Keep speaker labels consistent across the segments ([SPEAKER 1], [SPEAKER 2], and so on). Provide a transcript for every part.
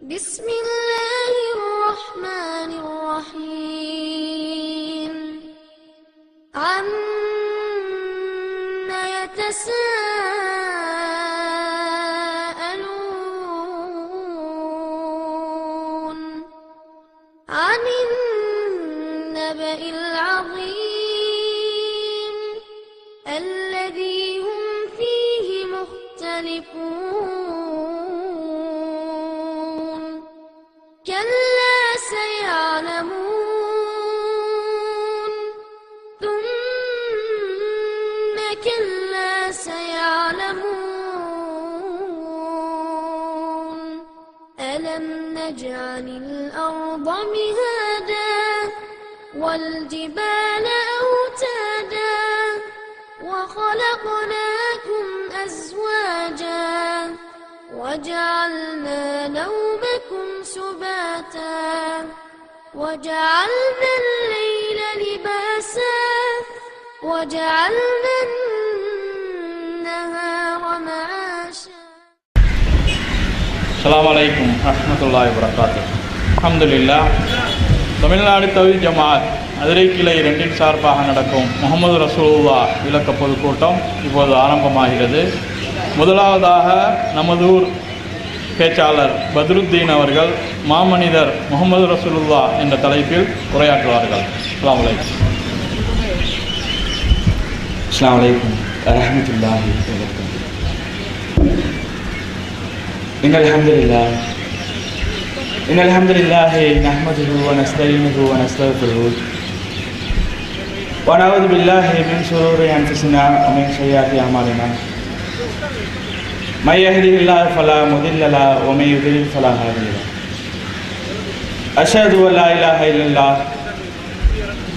[SPEAKER 1] بسم الله الرحمن الرحيم عما يتساءلون عن النبأ العظيم الذي هم فيه مختلفون كلا سيعلمون ثم كلا سيعلمون ألم نجعل الأرض مهادا والجبال أوتادا وخلقناكم أزواجا وجعلنا نومكم سباتا وجعلنا الليل لباسا وجعلنا النهار معاشا.
[SPEAKER 2] அஸ்ஸலாமு அலைக்கும் வரஹ்மத்துல்லாஹி வபரகாத்துஹு. அல்ஹம்துலில்லாஹ். தமிழ்நாடு தவ்ஹீத் ஜமாஅத் மதுரை கிளை 2 சார்பாக நடக்கும் முஹம்மது ரசூலுல்லாஹ் விளக்க பொதுக்கூட்டம் இப்போது ஆரம்பமாகிறது. முதலாவதாக நமது ஊர் பேச்சாளர் பத்ருத்தீன் அவர்கள் மாமனிதர் முஹம்மது ரசூலுல்லாஹ் என்ற தலைப்பில் உரையாற்றுவார்கள். அஸ்ஸலாமு அலைக்கும்.
[SPEAKER 3] அஸ்ஸலாமு அலைக்கும் வரஹ்மத்துல்லாஹி வபரகாத்துஹு. இன்னல் ஹம்துலில்லாஹி நஹ்மதுஹு வ நஸ்தஈனுஹு வ நஸ்தக்ஃபிருஹு வ நஊது பில்லாஹி மின் ஷுரூரி அன்ஃபுஸினா வ மின் ஸய்யிஆத்தி அமாலினா மை யஹ்திஹில்லாஹு ஃபலா முதில்ல லஹு வ மை யுத்லில் ஃபலா ஹாதிய லஹு. அஷ்ஹது அல்லா இலாஹா இல்லல்லாஹ்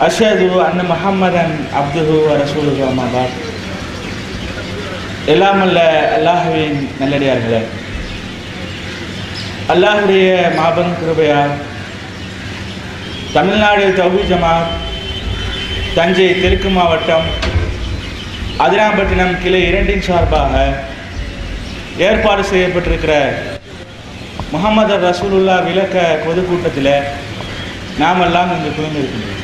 [SPEAKER 3] அஷ்ஹது அன்ன முஹம்மதன் அப்துஹு வ ரசூலுஹு அம்மா பஅத். எல்லாம் அல்ல அல்லாஹ்வின் நல்லடியார்களே, அல்லாஹ்வுடைய மாபெரும் கிருபையால் தமிழ்நாடு தவ்ஹீத் ஜமாஅத் தஞ்சை தெற்கு மாவட்டம் அதிராம்பட்டினம் கிளை 2 சார்பாக ஏற்பாடு செய்யப்பட்டிருக்கிற முஹம்மது ரசூலுல்லாஹ் விளக்க பொதுக்கூட்டத்தில் நாமெல்லாம் இங்கு குழுந்திருக்கின்றோம்.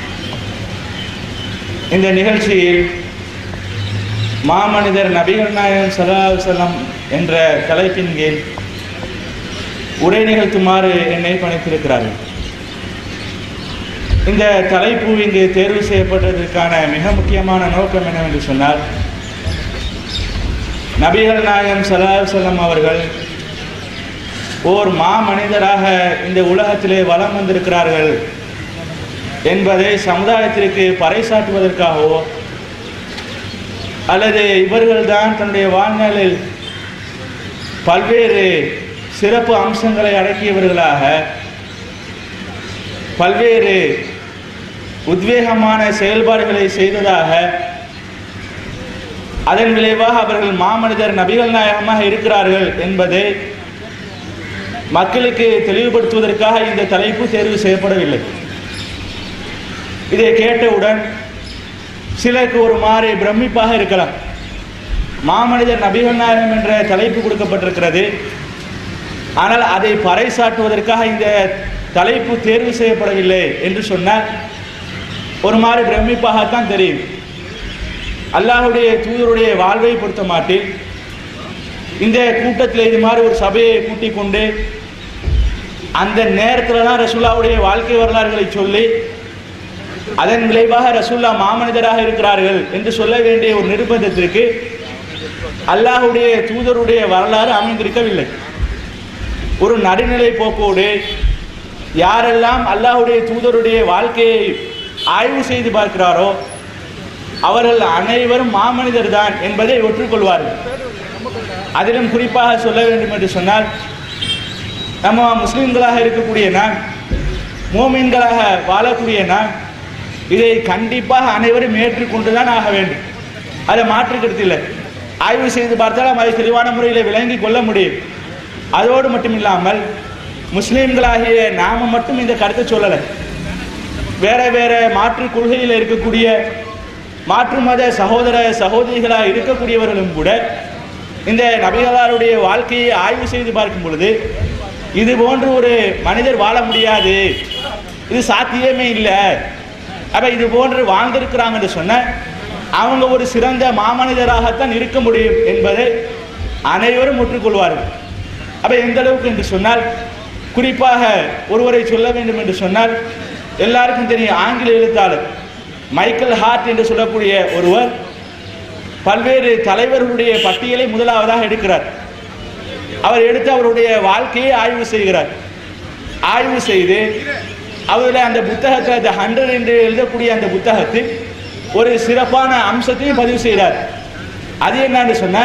[SPEAKER 3] இந்த நிகழ்ச்சியில் மாமனிதர் நபிகள் நாயகம் ஸல்லல்லாஹு அலைஹி வஸல்லம் என்ற தலைப்பின் கீழ் உரை நிகழ்த்துமாறு என்னை பணித்திருக்கிறார்கள். இந்த தலைப்பு இங்கு தேர்வு செய்யப்பட்டதற்கான மிக முக்கியமான நோக்கம் என்னவென்று சொன்னால், நபிகள் நாயகம் ஸல்லல்லாஹு அலைஹி வஸல்லம் அவர்கள் ஓர் மாமனிதராக இந்த உலகத்திலே வலம் வந்திருக்கிறார்கள் என்பதை சமுதாயத்திற்கு பறைசாற்றுவதற்காகவோ அல்லது இவர்கள்தான் தன்னுடைய வாழ்நாளில் பல்வேறு சிறப்பு அம்சங்களை அடக்கியவர்களாக பல்வேறு உத்வேகமான செயல்பாடுகளை செய்ததாக, அதன் விளைவாக அவர்கள் மாமனிதர் நபிகள் நாயகமாக இருக்கிறார்கள் என்பதை மக்களுக்கு தெளிவுபடுத்துவதற்காக இந்த தலைப்பு தேர்வு செய்யப்படவில்லை. இதை கேட்டவுடன் சிலருக்கு ஒரு மாறி பிரமிப்பாக இருக்கலாம். மாமனிதர் நபிகள் நாயகம் என்ற தலைப்பு கொடுக்கப்பட்டிருக்கிறது, ஆனால் அதை பறைசாற்றுவதற்காக இந்த தலைப்பு தேர்வு செய்யப்படவில்லை என்று சொன்னால் ஒரு மாதிரி பிரமிப்பாகத்தான் தெரியும். அல்லாஹ்வுடைய தூதருடைய வாழ்வை பொறுத்த மாட்டில் இந்த கூட்டத்தில் இது மாதிரி ஒரு சபையை கூட்டிக் கொண்டு அந்த நேரத்தில் தான் ரசூலுல்லாஹ்வுடைய வாழ்க்கை வரலாறுகளை சொல்லி அதன் விளைவாக ரசூலுல்லா மாமனிதராக இருக்கிறார்கள் என்று சொல்ல வேண்டிய ஒரு நிர்பந்தத்திற்கு அல்லாஹ்வுடைய தூதருடைய வரலாறு அமைந்திருக்கவில்லை. ஒரு நடுநிலை போக்கோடு யாரெல்லாம் அல்லாஹ்வுடைய தூதருடைய வாழ்க்கையை ஆய்வு செய்து பார்க்கிறாரோ அவர்கள் அனைவரும் மாமனிதர் தான் என்பதை ஒற்றுக்கொள்வார்கள். அதிலும் குறிப்பாக சொல்ல வேண்டும் என்று சொன்னால், நம்ம முஸ்லிம்களாக இருக்கக்கூடிய நான், மோமின்களாக வாழக்கூடிய நான், இதை கண்டிப்பாக அனைவரும் ஏற்றுக்கொண்டுதான் ஆக வேண்டும். அதை மாற்றுக்கருத்தில்லை. ஆய்வு செய்து பார்த்தால் அதை தெளிவான முறையில் விளங்கி கொள்ள முடியும். அதோடு மட்டுமில்லாமல் முஸ்லீம்களாகிய நாம மட்டும் இந்த கருத்தை சொல்லலை. வேற வேற மாற்று கொள்கையில் இருக்கக்கூடிய மாற்று மத சகோதர சகோதரிகளாக இருக்கக்கூடியவர்களும் கூட இந்த நபிகளாருடைய வாழ்க்கையை ஆய்வு செய்து பார்க்கும் பொழுது இது போன்று ஒரு மனிதர் வாழ முடியாது, இது சாத்தியமே இல்லை. அப்ப இது போன்று வாழ்ந்திருக்கிறாங்கன்னு சொன்ன அவங்க ஒரு சிறந்த மாமனிதராகத்தான் இருக்க முடியும் என்பதை அனைவரும் ஒற்றுக்கொள்வார்கள். அப்ப எந்த அளவுக்கு என்று சொன்னால், குறிப்பாக ஒருவரை சொல்ல வேண்டும் என்று சொன்னால், எல்லாருக்கும் தெரியும் ஆங்கில எழுத்தாளர் மைக்கேல் ஹார்ட் என்று சொல்லக்கூடிய ஒருவர் பல்வேறு தலைவர்களுடைய பட்டியலை முதலாவதாக எடுக்கிறார். அவர் எடுத்து அவருடைய வாழ்க்கையை ஆய்வு செய்கிறார். ஆய்வு செய்து அவருடைய அந்த புத்தகத்தை, அந்த 100 என்று எழுதக்கூடிய அந்த புத்தகத்தில் ஒரு சிறப்பான அம்சத்தையும் பதிவு செய்கிறார். அது என்னன்னு சொன்ன,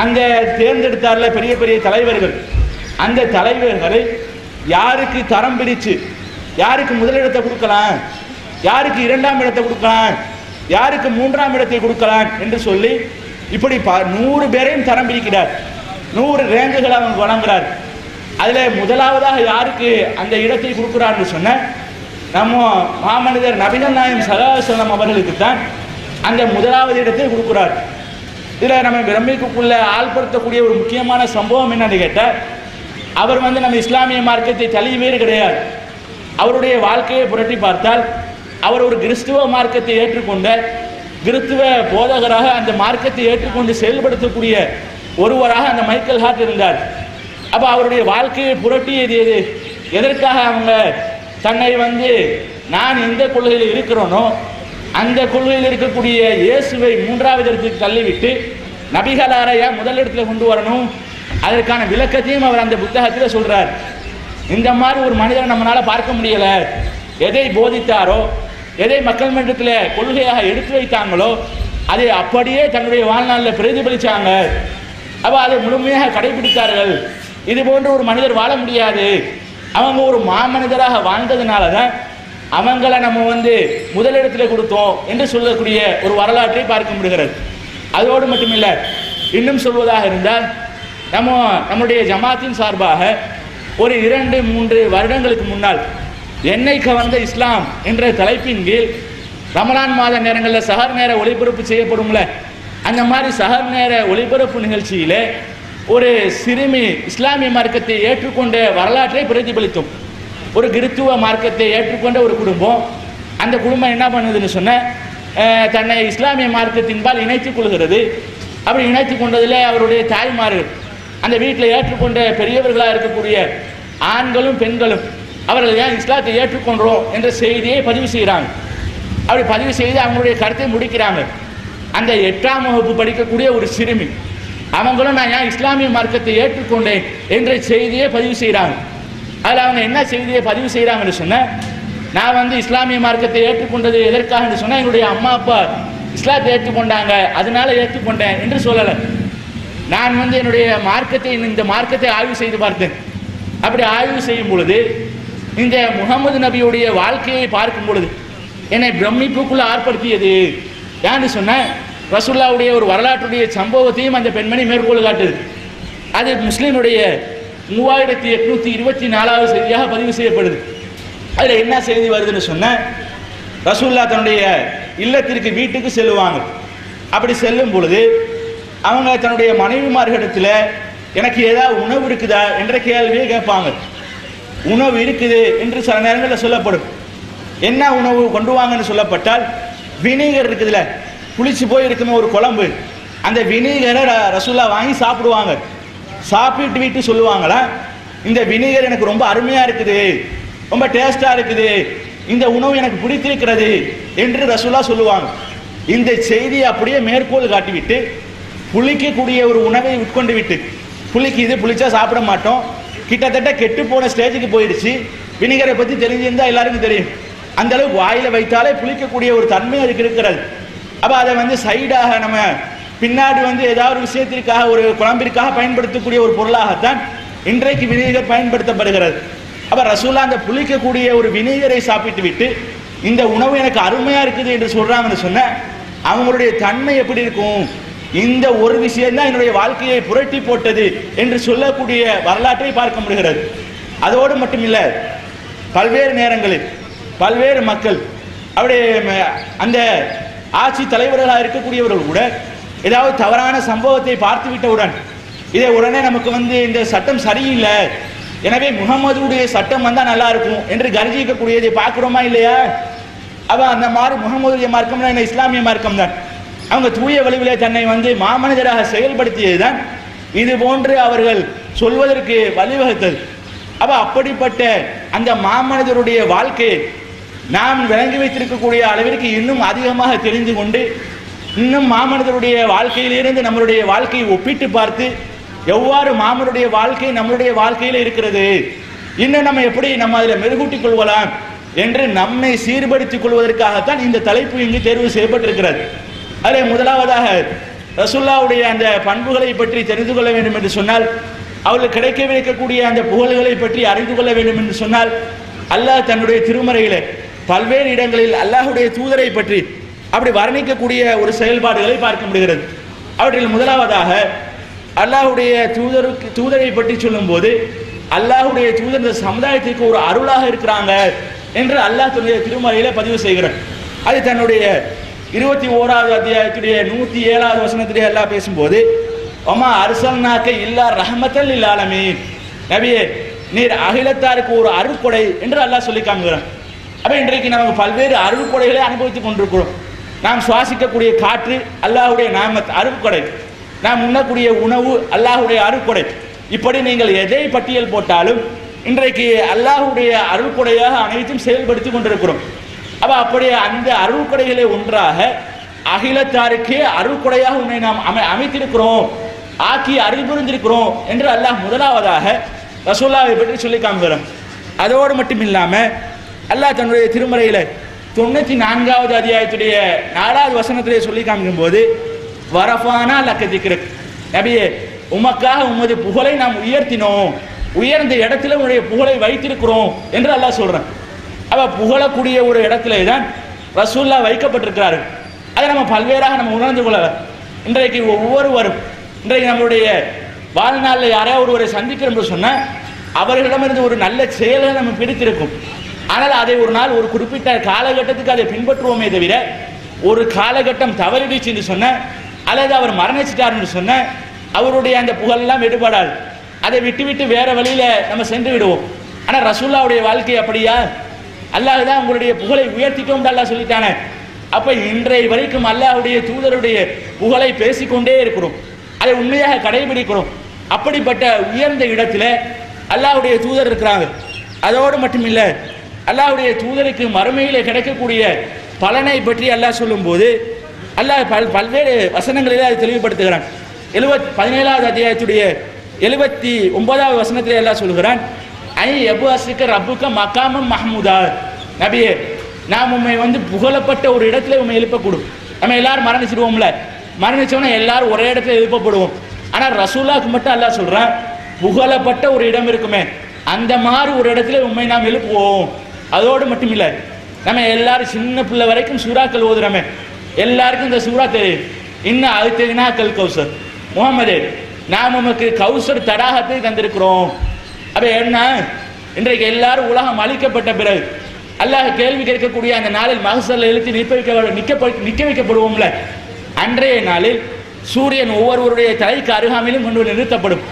[SPEAKER 3] அங்கே தேர்ந்தெடுத்தார்ல பெரிய பெரிய தலைவர்கள், அந்த தலைவர்களை யாருக்கு தரம் பிரித்து யாருக்கு முதலிடத்தை கொடுக்கலாம், யாருக்கு 2ஆம் இடத்தை கொடுக்கலாம், யாருக்கு 3ஆம் இடத்தை கொடுக்கலாம் என்று சொல்லி இப்படி 100 பேரையும் தரம் பிரிக்கிறார். 100 ரேங்குகளை அவங்க வழங்குகிறார். அதில் முதலாவதாக யாருக்கு அந்த இடத்தை கொடுக்குறான்னு சொன்ன நம்ம மாமனிதர் நபிகள் நாயகம் ஸல்லல்லாஹு அலைஹி வஸல்லம் அவர்களுக்கு தான் அந்த முதலாவது இடத்தை கொடுக்குறார். இதில் நம்ம பிரமிக்குள்ள ஆள்படுத்தக்கூடிய ஒரு முக்கியமான சம்பவம் என்னன்னு கேட்டால், அவர் நம்ம இஸ்லாமிய மார்க்கத்தை தழுவியவே கிடையாது. அவருடைய வாழ்க்கையை புரட்டி பார்த்தால் அவர் ஒரு கிறிஸ்துவ மார்க்கத்தை ஏற்றுக்கொண்ட கிறிஸ்துவ போதகராக அந்த மார்க்கத்தை ஏற்றுக்கொண்டு செயல்படுத்தக்கூடிய ஒருவராக அந்த மைக்கேல் ஹார்ட் இருந்தார். அப்போ அவருடைய வாழ்க்கையை புரட்டியது எது? எதற்காக அவங்க தன்னை நான் எந்த கொள்கையில் இருக்கிறோனோ அந்த கொள்கையில் இருக்கக்கூடிய இயேசுவை 3ஆவது இடத்துக்கு தள்ளிவிட்டு நபிகளாரையா முதலிடத்தில் கொண்டு வரணும், அதற்கான விளக்கத்தையும் அவர் அந்த புத்தகத்தில் சொல்றார். இந்த மாதிரி ஒரு மனிதரை நம்மளால பார்க்க முடியல. எதை போதித்தாரோ, எதை மக்கள் மன்றத்தில் கொள்கையாக எடுத்து வைத்தாங்களோ அதை அப்படியே தன்னுடைய வாழ்நாளில் பிரதிபலித்தாங்க. அப்போ அதை முழுமையாக கடைபிடித்தார்கள். இது போன்ற ஒரு மனிதர் வாழ முடியாது. அவங்க ஒரு மாமனிதராக வாழ்ந்ததுனால தான் அவங்கள நம்ம முதலிடத்தில் கொடுத்தோம் என்று சொல்லக்கூடிய ஒரு வரலாற்றை பார்க்க முடிகிறது. அதோடு மட்டுமில்லை, இன்னும் சொல்வதாக இருந்தால் நம்முடைய ஜமாத்தின் சார்பாக ஒரு 2-3 வருடங்களுக்கு முன்னால் என்னை கவர்ந்த இஸ்லாம் என்ற தலைப்பின் கீழ் ரமலான் மாத நேரங்களில் சஹர் நேர ஒளிபரப்பு செய்யப்படும்ல, அந்த மாதிரி சஹர் நேர ஒளிபரப்பு நிகழ்ச்சியில் ஒரு சிறுமி இஸ்லாமிய மார்க்கத்தை ஏற்றுக்கொண்ட வரலாற்றை பிரதிபலித்தோம். ஒரு கிறித்துவ மார்க்கத்தை ஏற்றுக்கொண்ட ஒரு குடும்பம், அந்த குடும்பம் என்ன பண்ணுதுன்னு சொன்ன, தன்னை இஸ்லாமிய மார்க்கத்தின்பால் இணைத்துக் கொள்கிறது. அப்படி இணைத்து கொண்டதில் அவருடைய தாய்மார்கள், அந்த வீட்டில் ஏற்றுக்கொண்ட பெரியவர்களாக இருக்கக்கூடிய ஆண்களும் பெண்களும் அவர்கள் ஏன் இஸ்லாத்தை ஏற்றுக்கொண்டோம் என்ற செய்தியை பதிவு செய்கிறாங்க. அப்படி பதிவு செய்து அவங்களுடைய கருத்தை முடிக்கிறாங்க. அந்த 8ஆம் வகுப்பு படிக்கக்கூடிய ஒரு சிறுமி, அவங்களும் நான் ஏன் இஸ்லாமிய மார்க்கத்தை ஏற்றுக்கொண்டேன் என்ற செய்தியை பதிவு செய்கிறாங்க. அதில் அவங்க என்ன செய்தியை பதிவு செய்கிறாங்கன்னு சொன்ன, நான் இஸ்லாமிய மார்க்கத்தை ஏற்றுக்கொண்டது எதற்காக சொன்னால் என்னுடைய அம்மா அப்பா இஸ்லாத்தை ஏற்றுக்கொண்டாங்க, அதனால ஏற்றுக்கொண்டேன் என்று சொல்லலை. நான் என்னுடைய மார்க்கத்தை, இந்த மார்க்கத்தை ஆய்வு செய்து பார்த்தேன். அப்படி ஆய்வு செய்யும் பொழுது இந்த முகமது நபியுடைய வாழ்க்கையை பார்க்கும் பொழுது என்னை பிரமிப்புக்குள்ள ஆர்ப்படுத்தியது. ஏன்னு சொன்ன, ரசூலுல்லாஹ்வுடைய ஒரு வரலாற்றுடைய சம்பவத்தையும் அந்த பெண்மணி மேற்கோள் காட்டுது. அது முஸ்லீமுடைய 3824வது செய்தியாக பதிவு செய்யப்படுது. அதில் என்ன செய்தி வருதுன்னு சொன்ன, ரசூலுல்லாஹ் தன்னுடைய இல்லத்திற்கு வீட்டுக்கு செல்லுவாங்க. அப்படி செல்லும் பொழுது அவங்க தன்னுடைய மனைவிமார்களிடத்தில் எனக்கு ஏதாவது உணவு இருக்குதா என்ற கேள்வியை கேட்பாங்க. உணவு இருக்குது என்று சில நேரங்களில் சொல்லப்படும். என்ன உணவு கொண்டு வாங்கன்னு சொல்லப்பட்டால், வினிகர் இருக்குதுல்ல, புளிச்சு போய் இருக்குமே ஒரு குழம்பு, அந்த வினிகரை ரசூலுல்லாஹ் வாங்கி சாப்பிடுவாங்க. சாப்பிட்டு விட்டு சொல்லுவாங்களா, இந்த வினிகர் எனக்கு ரொம்ப அருமையாக இருக்குது, ரொம்ப டேஸ்டாக இருக்குது, இந்த உணவு எனக்கு பிடித்திருக்கிறது என்று ரசூலுல்லாஹ் சொல்லுவாங்க. இந்த செய்தியை அப்படியே மேற்கோள் காட்டிவிட்டு புளிக்கக்கூடிய ஒரு உணவை உட்கொண்டு விட்டு, புளிக்குது, புளிச்சா சாப்பிட மாட்டோம், கிட்டத்தட்ட கெட்டு போன ஸ்டேஜுக்கு போயிடுச்சு, வினிகரை பற்றி தெரிஞ்சிருந்தால் எல்லாருக்கும் தெரியும், அந்த அளவுக்கு வாயில் வைத்தாலே புளிக்கக்கூடிய ஒரு தன்மை அதுக்கு இருக்கிறது. அப்போ அதை சைடாக நம்ம பின்னாடி ஏதாவது ஒரு விஷயத்திற்காக, ஒரு குழம்பிற்காக பயன்படுத்தக்கூடிய ஒரு பொருளாகத்தான் இன்றைக்கு வினிகர் பயன்படுத்தப்படுகிறது. அப்போ ரசூலுல்லாஹ் அந்த புளிக்கக்கூடிய ஒரு வினிகரை சாப்பிட்டு விட்டு இந்த உணவு எனக்கு அருமையாக இருக்குது என்று சொல்கிறாங்கன்னு சொன்ன, அவங்களுடைய தன்மை எப்படி இருக்கும்? இந்த ஒரு விஷயம்தான் என்னுடைய வாழ்க்கையை புரட்டி போட்டது என்று சொல்லக்கூடிய வரலாற்றை பார்க்க முடிகிறது. அதோடு மட்டுமில்லை, பல்வேறு நேரங்களில் பல்வேறு மக்கள் அவருடைய அந்த ஆட்சி தலைவர்களாக இருக்கக்கூடியவர்கள் கூட ஏதாவது தவறான சம்பவத்தை பார்த்து விட்டவுடன் இதை உடனே நமக்கு இந்த சட்டம் சரியில்லை, எனவே முகமதுடைய சட்டம் வந்தா நல்லா இருக்கும் என்று கர்ஜிக்கக்கூடியதை பார்க்கிறோமா இல்லையா? அவ அந்த மாதிரி முகமதுடைய மார்க்கம் தான், இஸ்லாமிய மார்க்கம் தான். அவங்க தூய வழிவிலே தன்னை மாமனிதராக செயல்படுத்தியதுதான் இது போன்று அவர்கள் சொல்வதற்கு வழிவகுத்தது. அப்படிப்பட்ட அந்த மாமனிதருடைய வாழ்க்கையை நாம் விளங்கி வைத்திருக்கக்கூடிய அளவிற்கு இன்னும் அதிகமாக தெரிந்து கொண்டு இன்னும் மாமனிதருடைய வாழ்க்கையிலிருந்து நம்மளுடைய வாழ்க்கையை ஒப்பிட்டு பார்த்து எவ்வாறு மாமனுடைய வாழ்க்கை நம்மளுடைய வாழ்க்கையில் இருக்கிறது, இன்னும் நம்ம எப்படி நம்ம அதில் மெருகூட்டிக் கொள்வலாம் என்று நம்மை சீர்படுத்திக் கொள்வதற்காகத்தான் இந்த தலைப்பு இங்கு தேர்வு செய்யப்பட்டிருக்கிறது. அதில் முதலாவதாக ரசூலுல்லாஹ்வுடைய அந்த பண்புகளை பற்றி தெரிந்து கொள்ள வேண்டும் என்று சொன்னால், அவர்களுக்கு கிடைக்கவிருக்கக்கூடிய அந்த புகழ்களை பற்றி அறிந்து கொள்ள வேண்டும் என்று சொன்னால், அல்லாஹ் தன்னுடைய திருமறையிலே பல்வேறு இடங்களில் அல்லாஹ்வுடைய தூதரை பற்றி அப்படி வர்ணிக்கக்கூடிய ஒரு செயல்பாடுகளை பார்க்க முடிகிறது. அவற்றில் முதலாவதாக அல்லாஹ்வுடைய தூதரை பற்றி சொல்லும்போது, அல்லாஹ்வுடைய தூதர் இந்த சமுதாயத்திற்கு ஒரு அருளாக இருக்கிறாங்க என்று அல்லாஹ் தன்னுடைய திருமறையில பதிவு செய்கிறார். அது தன்னுடைய 21வது அத்தியாயத்துடைய 107வது வசனத்திலே அல்லாஹ் பேசும்போது, ஒமா அர்சல்நாக்க இல்லா ரஹ்மத்தல் லில் ஆலமீன், நபியே நீர் அகிலத்தாருக்கு ஒரு அருள்கொடை என்று அல்லாஹ் சொல்லி காண்கிறான். இன்றைக்கு நமக்கு பல்வேறு அருள்கொடைகளை அனுபவித்துக் கொண்டிருக்கிறோம். நாம் சுவாசிக்கக்கூடிய காற்று அல்லாஹ்வுடைய நாமத் அருள்கொடை, நாம் உண்ணக்கூடிய உணவு அல்லாஹ்வுடைய அருள்கொடை. இப்படி நீங்கள் எதை பட்டியல் போட்டாலும் இன்றைக்கு அல்லாஹ்வுடைய அருள்கொடையாக அனைத்தும் செயல்படுத்திக் கொண்டிருக்கிறோம். அப்படி அந்த அருள்கொடைகளை ஒன்றாக அகிலத்தாருக்கே அருள்கொடையாக உன்னை நாம் அமைத்திருக்கிறோம், ஆக்கி அருள் புரிந்திருக்கிறோம் என்று அல்லாஹ் முதலாவதாக ரசூலுல்லாஹை பற்றி சொல்லி காண்கிறான். அதோடு மட்டும் இல்லாம அல்லாஹ் தன்னுடைய திருமறையில 94வது அத்தியாயத்துடைய 4வது வசனத்திலே சொல்லி காண்கும் போது, வரஃபானா லக்க திக்ரக், நபியே உமக்காக உமது புகழை நாம் உயர்த்தினோம், உயர்ந்த இடத்துல உன்னுடைய புகழை வைத்திருக்கிறோம் என்று அல்லாஹ் சொல்றான். புகழக்கூடிய ஒரு இடத்திலே தான் ரசூலுல்லாஹ் வைக்கப்பட்டிருக்கிறார்கள். அதை நம்ம பல்வேறாக நம்ம உணர்ந்து கொள்ளலாம். இன்றைக்கு ஒவ்வொருவரும் இன்றைக்கு நம்மளுடைய வாழ்நாளில் யாரையாவது ஒருவரை சந்திக்கிறோம் என்று சொன்னால் அவர்களிடமிருந்து ஒரு நல்ல செயலை நம்ம பிடித்திருக்கும். ஆனால் அதை ஒரு நாள் ஒரு குறிப்பிட்ட காலகட்டத்துக்கு அதை பின்பற்றுவோமே தவிர, ஒரு காலகட்டம் தவறிடுச்சு என்று சொன்ன அல்லது அவர் மரணிச்சிட்டார் என்று சொன்ன அவருடைய அந்த புகழெல்லாம் எடுபடாது. அதை விட்டு வேற வழியில நம்ம சென்று விடுவோம். ஆனால் ரசூலுல்லாஹ்வுடைய வாழ்க்கை அப்படியா? அல்லாஹ் தான் உங்களுடைய புகழை உயர்த்திட்டோம் அல்லாஹ் சொல்லிட்டானே. இன்றைய வரைக்கும் அல்லாஹ்வுடைய தூதருடைய புகழை பேசிக்கொண்டே இருக்கிறோம், அதை உண்மையாக கடைபிடிக்கிறோம். அப்படிப்பட்ட உயர்ந்த இடத்துல அல்லாஹ்வுடைய தூதர் இருக்கிறாங்க. அதோடு மட்டுமில்லை, அல்லாஹ்வுடைய தூதருக்கு மறுமையிலே கிடைக்கக்கூடிய பலனை பற்றி அல்லாஹ் சொல்லும்போது அல்லாஹ் பல்வேறு வசனங்களில் அதை தெளிவுபடுத்துகிறான். 17வது அத்தியாயத்துடைய 79வது வசனத்திலே அல்லாஹ் சொல்கிறான், ஐ எபுஅஸ்ஸிக ரப்புக மகாமம் மஹ்மூதா, நபியே நாம் உண்மை புகழப்பட்ட ஒரு இடத்துல உண்மை எழுப்பக்கூடும். நம்ம எல்லாரும் மரணிச்சிடுவோம்ல, மரணிச்சோன்னா எல்லாரும் ஒரே இடத்துல எழுப்பப்படுவோம். ஆனால் ரசூலுல்லாஹ்க்கு மட்டும் அல்லாஹ் சொல்றான், புகழப்பட்ட ஒரு இடம் இருக்குமே அந்த மாதிரி ஒரு இடத்துல உண்மை நாம் எழுப்புவோம். அதோடு மட்டும் இல்லை, நம்ம எல்லாரும் சின்ன பிள்ளை வரைக்கும் சூறாக்கள் ஓதுறோமே, எல்லாருக்கும் இந்த சூறா தெரியும். இன்னும் அழுத்தனா கல் கௌசர், முகமது நாம் உமக்கு கௌசர் தடாகத்தை தந்திருக்கிறோம். என்ன, இன்றைக்கு எல்லாரும் உலகம் அழிக்கப்பட்ட பிறகு அல்லாஹ் கேள்வி கேட்கக்கூடிய அந்த நாளில் மஹ்ஷர்ல எழுத்தி நிற்க வைக்கப்படுவோம்ல, அன்றைய நாளில் சூரியன் ஒவ்வொருவருடைய தலைக்கு அருகாமையிலும் கொண்டு நிறுத்தப்படும்.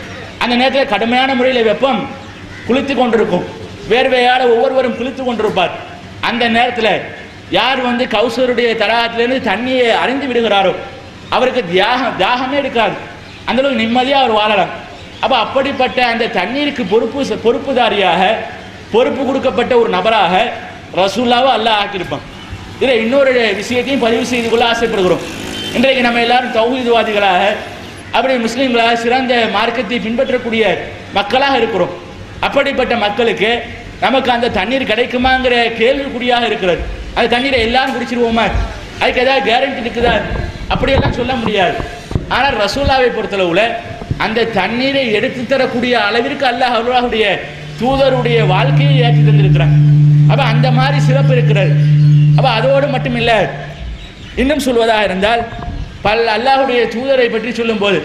[SPEAKER 3] அந்த நேரத்தில் கடுமையான முறையில் வெப்பம் குளித்து கொண்டிருக்கும், வேர்வையால் ஒவ்வொருவரும் குளித்து கொண்டிருப்பார். அந்த நேரத்தில் யார் கௌசருடைய தடாகத்திலிருந்து தண்ணியை அறிந்து விடுகிறாரோ அவருக்கு தாகமே எடுக்காது, அந்த அளவுக்கு நிம்மதியாக அவர் வாழலாம். அப்படிப்பட்ட அந்த தண்ணீருக்கு பொறுப்புதாரியாக பொறுப்பு கொடுக்கப்பட்ட ஒரு நபராக ரசூலுல்லாஹ்வை அல்லாஹ் ஆக்கியிருப்பான். இதில் இன்னொரு விஷயத்தையும் பதிவு செய்து கொள்ள ஆசைப்படுகிறோம். இன்றைக்கு நம்ம எல்லாரும் தௌஹீத்வாதிகளாக அப்படி முஸ்லீம்களாக சிறந்த மார்க்கத்தை பின்பற்றக்கூடிய மக்களாக இருக்கிறோம். அப்படிப்பட்ட மக்களுக்கு நமக்கு அந்த தண்ணீர் கிடைக்குமாங்கிற கேள்விக்குறியாக இருக்கிறது. அந்த தண்ணீரை எல்லாரும் குடிச்சிருவோமா, அதுக்கு ஏதாவது கேரண்டி இருக்குதா, அப்படியெல்லாம் சொல்ல முடியாது. ஆனால் ரசூலுல்லாஹ்வை பொறுத்தளவுல அந்த தண்ணீரை எடுத்து தரக்கூடிய அளவிற்கு அல்லாஹ்வுடைய தூதருடைய வாழ்க்கையை ஏற்றி தந்திருக்கிறான். அந்த மாதிரி சிறப்பு இருக்கிறது. அதோடு மட்டும் இல்லை, இன்னும் சொல்வதாக இருந்தால் அல்லாஹ்வுடைய தூதரை பற்றி சொல்லும் போது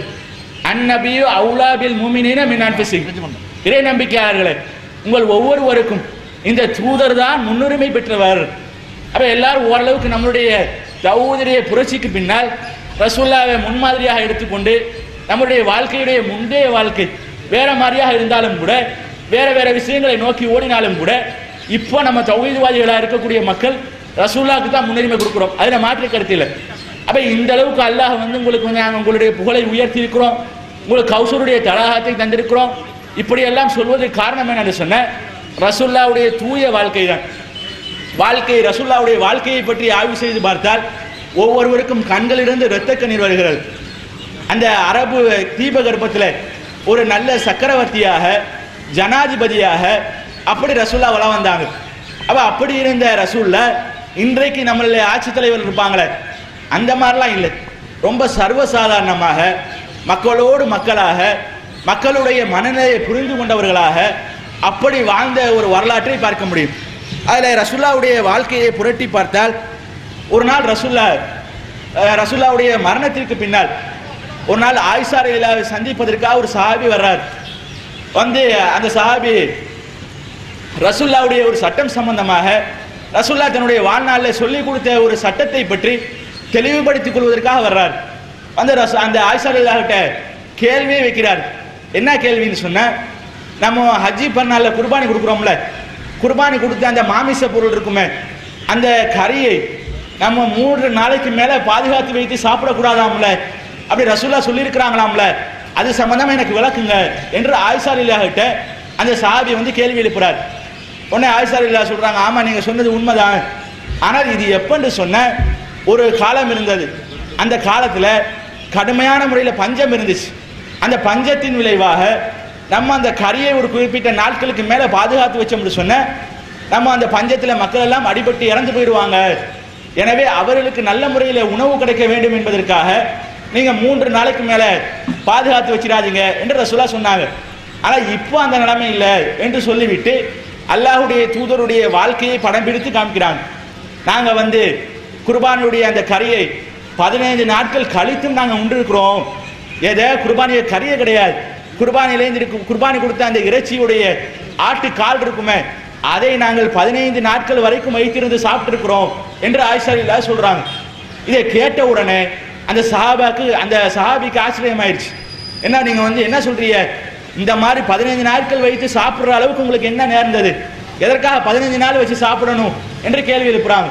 [SPEAKER 3] அந்நபியு அவுலா பில் முஃமினீன மின் அன்ஃபுஸிஹிம், இறை நம்பிக்கையாளர்களே உங்கள் ஒவ்வொருவருக்கும் இந்த தூதர் தான் முன்னுரிமை பெற்றவர். எல்லாரும் ஓரளவுக்கு நம்மளுடைய தௌஹீதுடைய புரட்சிக்கு பின்னால் ரசூலுல்லாஹ்வை முன்மாதிரியாக எடுத்துக்கொண்டு நம்முடைய வாழ்க்கையுடைய முந்தைய வாழ்க்கை வேற மாதிரியாக இருந்தாலும் கூட வேற வேற விஷயங்களை நோக்கி ஓடினாலும் கூட இப்போ நம்ம தௌஹீத்வாதிகளாக இருக்கக்கூடிய மக்கள் ரசூலுல்லாஹ்க்கு தான் முன்னுரிமை கொடுக்குறோம். அதில் மாற்று கருத்து இல்லை. அப்போ இந்த அளவுக்கு அல்லாஹ் வந்து உங்களுக்கு வந்து நாங்கள் உங்களுடைய புகழை உயர்த்தி இருக்கிறோம், உங்களுக்கு கௌசருடைய தடாகத்தை தந்திருக்கிறோம், இப்படியெல்லாம் சொல்வதற்கு காரணம் என்னன்னு சொன்ன ரசூலுல்லாஹ்வுடைய தூய வாழ்க்கை தான். ரசூலுல்லாஹ்வுடைய வாழ்க்கையை பற்றி ஆய்வு செய்து பார்த்தால் ஒவ்வொருவருக்கும் கண்களிலிருந்து இரத்த கண்ணீர் வருகிறது. அந்த அரபு தீபகற்பத்தில் ஒரு நல்ல சக்கரவர்த்தியாக ஜனாதிபதியாக அப்படி ரசூலுல்லாஹ் வளம் வந்தாங்க. அப்படி இருந்த ரசூலுல்லாஹ் இன்றைக்கு நம்மளுடைய ஆட்சித் தலைவர் இருப்பாங்களே அந்த மாதிரிலாம் இல்லை. ரொம்ப சர்வசாதாரணமாக மக்களோடு மக்களாக மக்களுடைய மனநிலையை புரிந்து கொண்டவர்களாக அப்படி வாழ்ந்த ஒரு வரலாற்றை பார்க்க முடியும். அதில் ரசூலுல்லாஹ்வுடைய வாழ்க்கையை புரட்டி பார்த்தால் ஒரு நாள் ரசூலுல்லாஹ்வுடைய மரணத்திற்கு பின்னால் ஒரு நாள் ஆயிஷா ரலியல்லாஹு சந்திப்பதற்காக ஒரு சஹாபி வர்றார். வந்து அந்த சஹாபி ரசூலுல்லாஹ்வுடைய ஒரு சட்டம் சம்பந்தமாக ரசூலுல்லாஹ் தன்னுடைய வாழ்நாளில் சொல்லிக் கொடுத்த ஒரு சட்டத்தை பற்றி தெளிவுபடுத்திக் கொள்வதற்காக வர்றார். வந்து அந்த ஆயிஷா ரலியல்லாஹுட்ட கேள்வியை வைக்கிறார். என்ன கேள்வின்னு சொன்ன, நம்ம ஹஜ்ஜி பர்நாளில் குர்பானி கொடுக்குறோம்ல, குர்பானி கொடுத்த அந்த மாமிச பொருள் இருக்குமே அந்த கறியை நம்ம 3 நாளைக்கு மேலே பாதுகாத்து வைத்து சாப்பிடக்கூடாதாம்ல, அப்படி ரசூலுல்லாஹ் சொல்லியிருக்கிறாங்களாம்ல, அது சம்பந்தமாக எனக்கு விளக்குங்க என்று ஆயிஷா ரலியல்லாஹுட்ட அந்த சஹாபி வந்து கேள்வி எழுப்புறார். உடனே ஆயிஷா ரலியல்லாஹு சொல்கிறாங்க, ஆமாம் நீங்கள் சொன்னது உண்மைதான், ஆனால் இது எப்பன்னு சொன்ன ஒரு காலம் இருந்தது. அந்த காலத்தில் கடுமையான முறையில் பஞ்சம் இருந்துச்சு. அந்த பஞ்சத்தின் விளைவாக நம்ம அந்த கறியை ஒரு குறிப்பிட்ட நாட்களுக்கு மேலே பாதுகாத்து வச்சோம்னு சொன்ன நம்ம அந்த பஞ்சத்தில் மக்கள் எல்லாம் அடிபட்டு இறந்து போயிடுவாங்க. எனவே அவர்களுக்கு நல்ல முறையில் உணவு கிடைக்க வேண்டும் என்பதற்காக நீங்கள் 3 நாளைக்கு மேலே பாதுகாத்து வச்சிடாதீங்க என்று ரசூலுல்லாஹ் சொன்னாங்க. ஆனால் இப்போ அந்த நிலைமை இல்லை என்று சொல்லிவிட்டு அல்லாஹ்வுடைய தூதருடைய வாழ்க்கையை படம் பிடித்து காமிக்கிறாங்க. நாங்கள் வந்து குர்பானியுடைய அந்த கறியை 15 நாட்கள் கழித்தும் நாங்கள் உண்டிருக்கிறோம். ஏதோ குர்பானிய கறியே கிடையாது, குர்பானிலேருந்து குர்பானி கொடுத்த அந்த இறைச்சியுடைய ஆட்டு கால் இருக்குமே அதை நாங்கள் 15 நாட்கள் வரைக்கும் வைத்திருந்து சாப்பிட்டுருக்கிறோம் என்று ஆயிஷா ரலியல்லாஹு சொல்றாங்க. இதை கேட்ட உடனே அந்த சஹாபிக்கு ஆச்சரியமாயிருச்சு. என்ன நீங்க வந்து என்ன சொல்றீங்க, இந்த மாதிரி 15 நாட்கள் வைத்து சாப்பிட்ற அளவுக்கு உங்களுக்கு என்ன நேர்ந்தது, எதற்காக 15 நாள் வச்சு சாப்பிடணும் என்று கேள்வி எழுப்புறாங்க.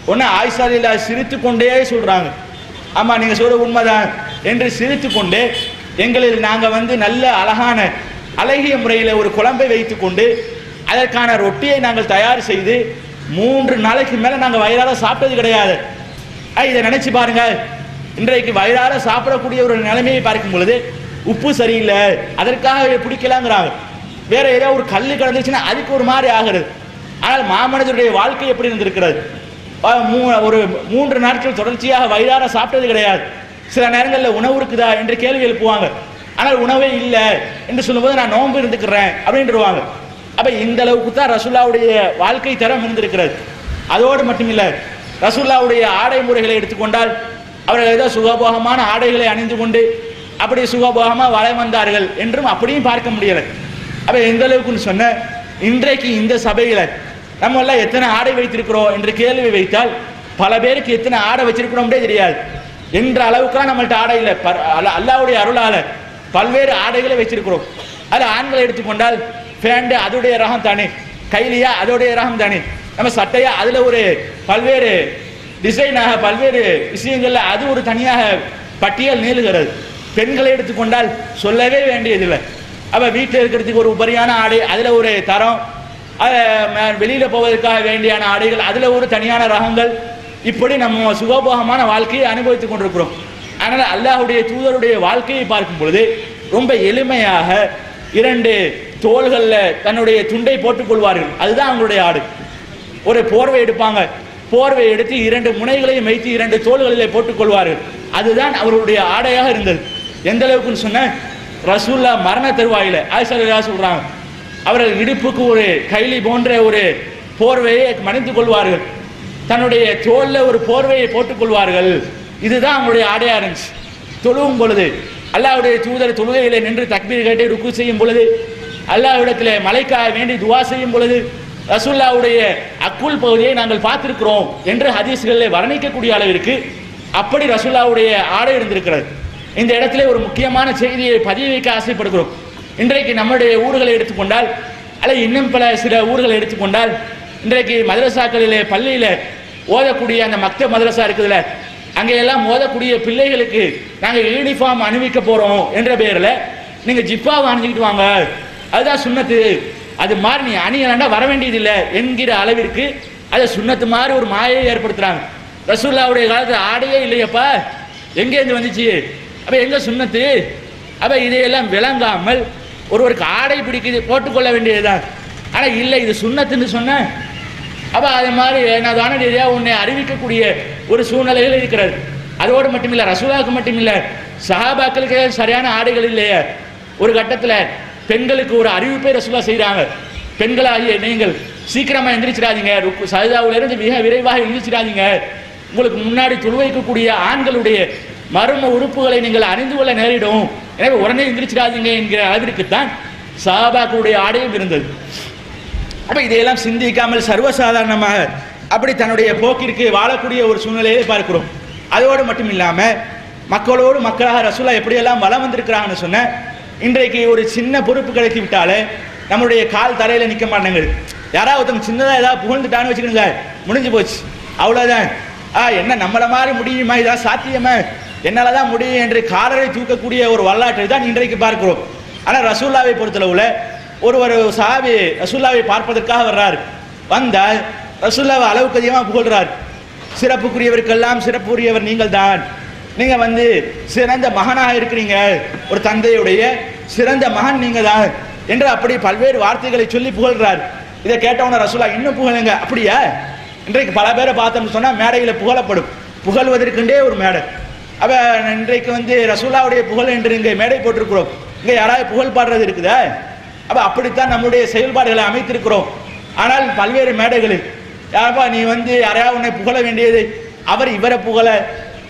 [SPEAKER 3] உடனே ஆயிஷா ரலியல்லாஹு சிரித்து கொண்டே சொல்றாங்க, ஆமா நீங்க சொல்ற உண்மைதான் என்று சிரித்து கொண்டே எங்களில் நாங்கள் வந்து நல்ல அழகிய முறையில் ஒரு குழம்பை வைத்து கொண்டு அதற்கான ரொட்டியை நாங்கள் தயார் செய்து 3 நாளைக்கு மேலே நாங்கள் வயிறார சாப்பிட்டது கிடையாது. இதை நினைச்சு பாருங்க, இன்றைக்கு வயிறார சாப்பிடக்கூடிய ஒரு நிலைமையை பார்க்கும் பொழுது உப்பு சரியில்லை அதற்காக பிடிக்கலாங்கிறாங்க. வேற ஏதோ ஒரு கல் கிடந்துச்சுன்னா அதுக்கு ஒரு மாதிரி ஆகிறது. ஆனால் மாமனிதருடைய வாழ்க்கை எப்படி இருந்திருக்கிறது, ஒரு 3 நாட்கள் தொடர்ச்சியாக வயிறார சாப்பிட்டது கிடையாது. சில நேரங்களில் உணவு இருக்குதா என்று கேள்வி எழுப்புவாங்க. ஆனால் உணவே இல்லை என்று சொல்லும்போது நான் நோன்பு இருந்துக்கிறேன் அப்படின்ட்டுருவாங்க. அப்போ இந்த அளவுக்கு தான் ரசூலுல்லாஹ்வுடைய வாழ்க்கை தரம் இருந்திருக்கிறது. அதோடு மட்டுமில்லை, ரசூலுல்லாஹ்வுடைய ஆடை முறைகளை எடுத்துக்கொண்டால் அவர்கள் ஏதோ சுகபோகமான ஆடைகளை அணிந்து கொண்டு அப்படி சுகபோகமாக வளம் வந்தார்கள் என்றும் அப்படியும் பார்க்க முடியலை. அப்போ எந்த அளவுக்குன்னு சொன்ன இன்றைக்கு இந்த சபையில் நம்ம எல்லாம் எத்தனை ஆடை வைத்திருக்கிறோம் என்று கேள்வி வைத்தால் பல பேருக்கு எத்தனை ஆடை வச்சிருக்கிறோம்னே தெரியாது. என்ற அளவுக்குலாம் நம்மள்ட்ட ஆடை இல்லை. அல்லாஹ்வுடைய அருளால் பல்வேறு ஆடைகளை வச்சிருக்கிறோம். அதில் ஆண்களை எடுத்துக்கொண்டால் பேண்ட் அதோடைய ரகம் தானே, கைலியா அதோடைய ரகம் தானே, நம்ம சட்டையா அதில் ஒரு பல்வேறு டிசைனாக பல்வேறு விஷயங்கள்ல அது ஒரு தனியாக பட்டியல் நீளுகிறது. பெண்களை எடுத்துக்கொண்டால் சொல்லவே வேண்டியதில்லை. அப்போ வீட்டில் இருக்கிறதுக்கு ஒரு உபரியான ஆடை அதில் ஒரு தரம், வெளியில் போவதற்காக வேண்டியான ஆடைகள் அதில் ஒரு தனியான ரகங்கள், இப்படி நம்ம சுகபோகமான வாழ்க்கையை அனுபவித்துக் கொண்டிருக்கிறோம். ஆனால் அல்லாஹ்வுடைய தூதருடைய வாழ்க்கையை பார்க்கும் பொழுது ரொம்ப எளிமையாக 2 தோள்களில் தன்னுடைய துண்டை போட்டுக் கொள்வார்கள். அதுதான் அவங்களுடைய ஆடை. ஒரு போர்வை எடுப்பாங்க, போர்வை எடுத்து 2 முனைகளையும் வைத்து 2 தோள்களிலே போட்டுக் கொள்வார்கள். அதுதான் அவருடைய ஆடையாக இருந்தது. எந்த அளவுக்குன்னு சொன்ன ரசூலுல்லாஹ் மரண தருவாயில ஆயிஷா ரலியல்லாஹு சொல்றாங்க, அவர்கள் இடுப்புக்கு ஒரு கைலி போன்ற ஒரு போர்வையை மணித்துக் கொள்வார்கள், தன்னுடைய தோளில் ஒரு போர்வையை போட்டுக் கொள்வார்கள். இதுதான் அவங்களுடைய ஆடையா இருந்துச்சு. தொழுவும் பொழுது அல்லாஹ்வுடைய தூதர் தொழுகையிலே நின்று தக்பீர் கேட்டு ருக்கு செய்யும் பொழுது, அல்லாஹ்விடத்திலே மலைக்காக வேண்டி துவா செய்யும் பொழுது ரசூலுல்லாஹ்வுடைய அக்குல் பகுதியை நாங்கள் பார்த்திருக்கிறோம் என்று ஹதீஸ்களிலே வர்ணிக்கக்கூடிய அளவிற்கு அப்படி ரசூலுல்லாஹ்வுடைய ஆடை இருந்திருக்கிறது. இந்த இடத்திலே ஒரு முக்கியமான செய்தியை பதிவு வைக்க ஆசைப்படுகிறோம். இன்றைக்கு நம்முடைய ஊர்களை எடுத்துக்கொண்டால் அல்ல இன்னும் பல சில ஊர்களை எடுத்துக்கொண்டால் இன்றைக்கு மதரசாக்களிலே பள்ளியில் ஓதக்கூடிய அந்த மக்தப் மதரசா இருக்குதுல்ல, அங்கே எல்லாம் ஓதக்கூடிய பிள்ளைகளுக்கு நாங்கள் யூனிஃபார்ம் அணிவிக்க போகிறோம் என்ற பெயரில் நீங்கள் ஜிப்பாவை அணிஞ்சிக்கிட்டு வாங்க, அதுதான் சுன்னத்து, அது மாதிரி நீ அணியலாண்டா வர வேண்டியதில்லை என்கிற அளவிற்கு அதை சுன்னத்து மாதிரி ஒரு மாயை ஏற்படுத்துகிறாங்க. ரசூலுல்லாஹ்வுடைய காலத்தில் ஆடையே இல்லையப்பா, எங்கேருந்து வந்துச்சு? அப்போ எங்கே சுன்னத்து? அப்போ இதையெல்லாம் விளங்காமல் ஒருவருக்கு ஆடை பிடிக்குது போட்டுக்கொள்ள வேண்டியதுதான். ஆனால் இல்லை இது சுன்னத்துன்னு சொன்ன அப்போ அது மாதிரி தான ரீதியாக உன்னை அறிவிக்கக்கூடிய ஒரு சூழ்நிலைகள் இருக்கிறது. அதோடு மட்டுமில்லை, ரசூலுல்லாஹ்வுக்கு மட்டுமில்லை, சஹாபாக்களுக்கு சரியான ஆடைகள் இல்லையே. ஒரு கட்டத்தில் பெண்களுக்கு ஒரு அறிவிப்பை ரசூலுல்லாஹ் செய்கிறாங்க, பெண்களாகிய நீங்கள் சீக்கிரமாக எந்திரிச்சிடாதீங்க, சஜதாவிலிருந்து மிக விரைவாக எந்திரிச்சிடாதீங்க, உங்களுக்கு முன்னாடி தொழுவைக்கக்கூடிய ஆண்களுடைய மர்ம உறுப்புகளை நீங்கள் அறிந்து கொள்ள நேரிடும், எனவே உடனே எந்திரிச்சிடாதீங்க என்கிற அளவிற்குத்தான் சஹாபாக்களுடைய ஆடையும் இருந்தது. அப்போ இதையெல்லாம் சிந்திக்காமல் சர்வசாதாரணமாக அப்படி தன்னுடைய போக்கிற்கு வாழக்கூடிய ஒரு சூழ்நிலையை பார்க்கிறோம். அதோடு மட்டும் இல்லாமல் மக்களோடு மக்களாக ரசூலுல்லாஹ் எப்படியெல்லாம் வலம் வந்திருக்கிறாங்கன்னு சொன்ன, இன்றைக்கு ஒரு சின்ன பொறுப்பு கிடைத்து விட்டாலே நம்மளுடைய கால் தரையில் நிற்க மாட்டாங்க. யாராவது ஒருத்தவங்க சின்னதாக ஏதாவது புகழ்ந்துட்டான்னு வச்சுக்கோங்க, முடிஞ்சு போச்சு, அவ்வளோதான். என்ன நம்மளை மாதிரி முடியுமா, இதான் சாத்தியமா, என்னால் தான் முடியும் என்று காலரை தூக்கக்கூடிய ஒரு வரலாற்றை தான் இன்றைக்கு பார்க்கிறோம். ஆனால் ரசூலுல்லாஹ்வை பொறுத்தளவில் ஒரு சஹாபி ரசூலுல்லாஹ்வை பார்ப்பதற்காக வர்றார், வந்தால் ரசூலுல்லாஹ்வை அளவுக்கு அதிகமாக புகழ்றார். சிறப்புக்குரியவருக்கெல்லாம் சிறப்புக்குரியவர் நீங்கள் தான், நீங்கள் சிறந்த மகனாக இருக்கிறீங்க, ஒரு தந்தையுடைய சிறந்த மகன் நீங்கள் தான் என்று அப்படி பல்வேறு வார்த்தைகளை சொல்லி புகழ்றார். இதை கேட்டவன ரசூலுல்லாஹ் இன்னும் புகழுங்க. அப்படியா? இன்றைக்கு பல பேரை பார்த்தோம்னு சொன்னால் மேடையில் புகழப்படும், புகழ்வதற்குண்டே ஒரு மேடை. அப்போ இன்றைக்கு ரசூலுல்லாஹ்வுடைய புகழ் என்று இங்கே மேடை போட்டிருக்கிறோம், இங்கே யாராவது புகழ் பாடுறது இருக்குதா? அப்போ அப்படித்தான் நம்முடைய செயல்பாடுகளை அமைத்திருக்கிறோம். ஆனால் பல்வேறு மேடைகளில் யாரப்பா நீ யாரையா உன்னை புகழ வேண்டியது, அவர் இவரை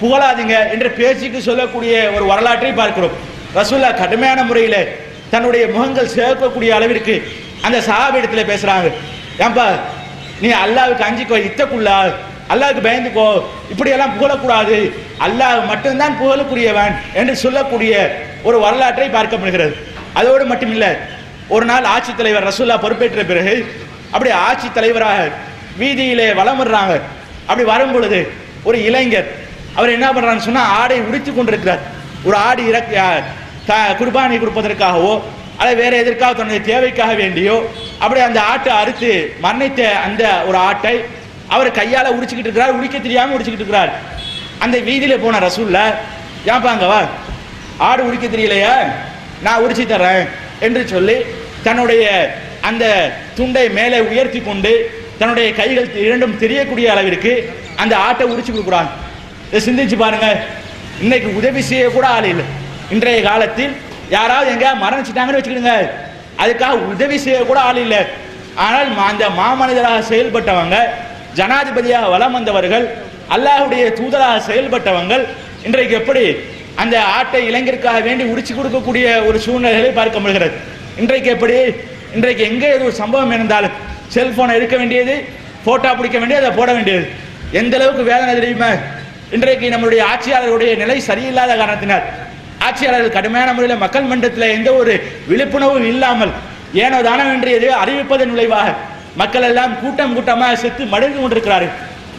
[SPEAKER 3] புகழாதீங்க என்ற பேச்சுக்கு சொல்லக்கூடிய ஒரு வரலாற்றை பார்க்கிறோம். ரசூலுல்லாஹ் கடுமையான முறையில் தன்னுடைய முகங்கள் சேர்க்கக்கூடிய அளவிற்கு அந்த சஹாபியிடத்தில் பேசுகிறாங்க, ஏன்பா நீ அல்லாஹ்வுக்கு அஞ்சிக்கோ, இத்தக்குள்ளா அல்லாஹ்வுக்கு பயந்துக்கோ, இப்படியெல்லாம் புகழக்கூடாது, அல்லாஹ் மட்டும்தான் புகழுக்குரியவன் என்று சொல்லக்கூடிய ஒரு வரலாற்றை பார்க்கப்படுகிறது. அதோடு மட்டுமில்லை, ஒரு நாள் ஆட்சித் தலைவர் ரசூலுல்லாஹ் பொறுப்பேற்ற பிறகு அப்படி ஆட்சி தலைவராக வீதியிலே வலம் வர்றாங்க. அப்படி வரும் பொழுது ஒரு இளைஞர் அவர் என்ன பண்ணுறான்னு சொன்னால் ஆடை உடுத்தி கொண்டிருக்கிறார். ஒரு ஆடு குர்பானி கொடுப்பதற்காகவோ அல்லது வேறு எதற்காக தன்னுடைய தேவைக்காக வேண்டியோ அப்படி அந்த ஆட்டை அறுத்து மரணித்த அந்த ஒரு ஆட்டை அவர் கையால் உடிச்சிக்கிட்டு இருக்கிறார், உடிக்க தெரியாமல் உடிச்சிக்கிட்டு இருக்கிறார். அந்த வீதியில் போன ரசூலுல்லாஹ், ஏன்பாங்க வா, ஆடு உடிக்க தெரியலையா, நான் உரிச்சி தரேன் என்று சொல்லி தன்னுடைய அந்த துண்டை மேலே உயர்த்தி கொண்டு தன்னுடைய கைகள் இரண்டும் தெரியக்கூடிய அளவிற்கு அந்த ஆட்டை உரிச்சு கொடுக்குறாங்க. இதை சிந்திச்சு பாருங்க, இன்னைக்கு உதவி செய்ய கூட ஆள் இல்லை. இன்றைய காலத்தில் யாராவது எங்கேயாவது மரணிச்சிட்டாங்கன்னு வச்சுக்கிடுங்க, அதுக்காக உதவி செய்ய கூட ஆள் இல்லை. ஆனால் அந்த மாமனிதராக செயல்பட்டவங்க, ஜனாதிபதியாக வலம் வந்தவர்கள், அல்லாஹ்வுடைய தூதராக செயல்பட்டவங்கள் இன்றைக்கு எப்படி அந்த ஆட்டை இளைஞருக்காக வேண்டி உரிச்சு கொடுக்கக்கூடிய ஒரு சூழ்நிலைகளை பார்க்க முடிகிறது. இன்றைக்கு எப்படி, இன்றைக்கு எங்கே ஒரு சம்பவம் இருந்தாலும் செல்போனை எடுக்க வேண்டியது, போட்டோ பிடிக்க வேண்டியது, அதை போட வேண்டியது. எந்த அளவுக்கு வேதனை தெரியுமா? இன்றைக்கு நம்மளுடைய ஆட்சியாளர்களுடைய நிலை சரியில்லாத காரணத்தினால் ஆட்சியாளர்கள் கடுமையான முறையில் மக்கள் மன்றத்தில் எந்த ஒரு விழிப்புணர்வும் இல்லாமல் ஏனோ தானம் என்றது அறிவிப்பதன் விளைவாக மக்கள் எல்லாம் கூட்டம் கூட்டமாக செத்து மடிந்து கொண்டிருக்கிறார்கள்.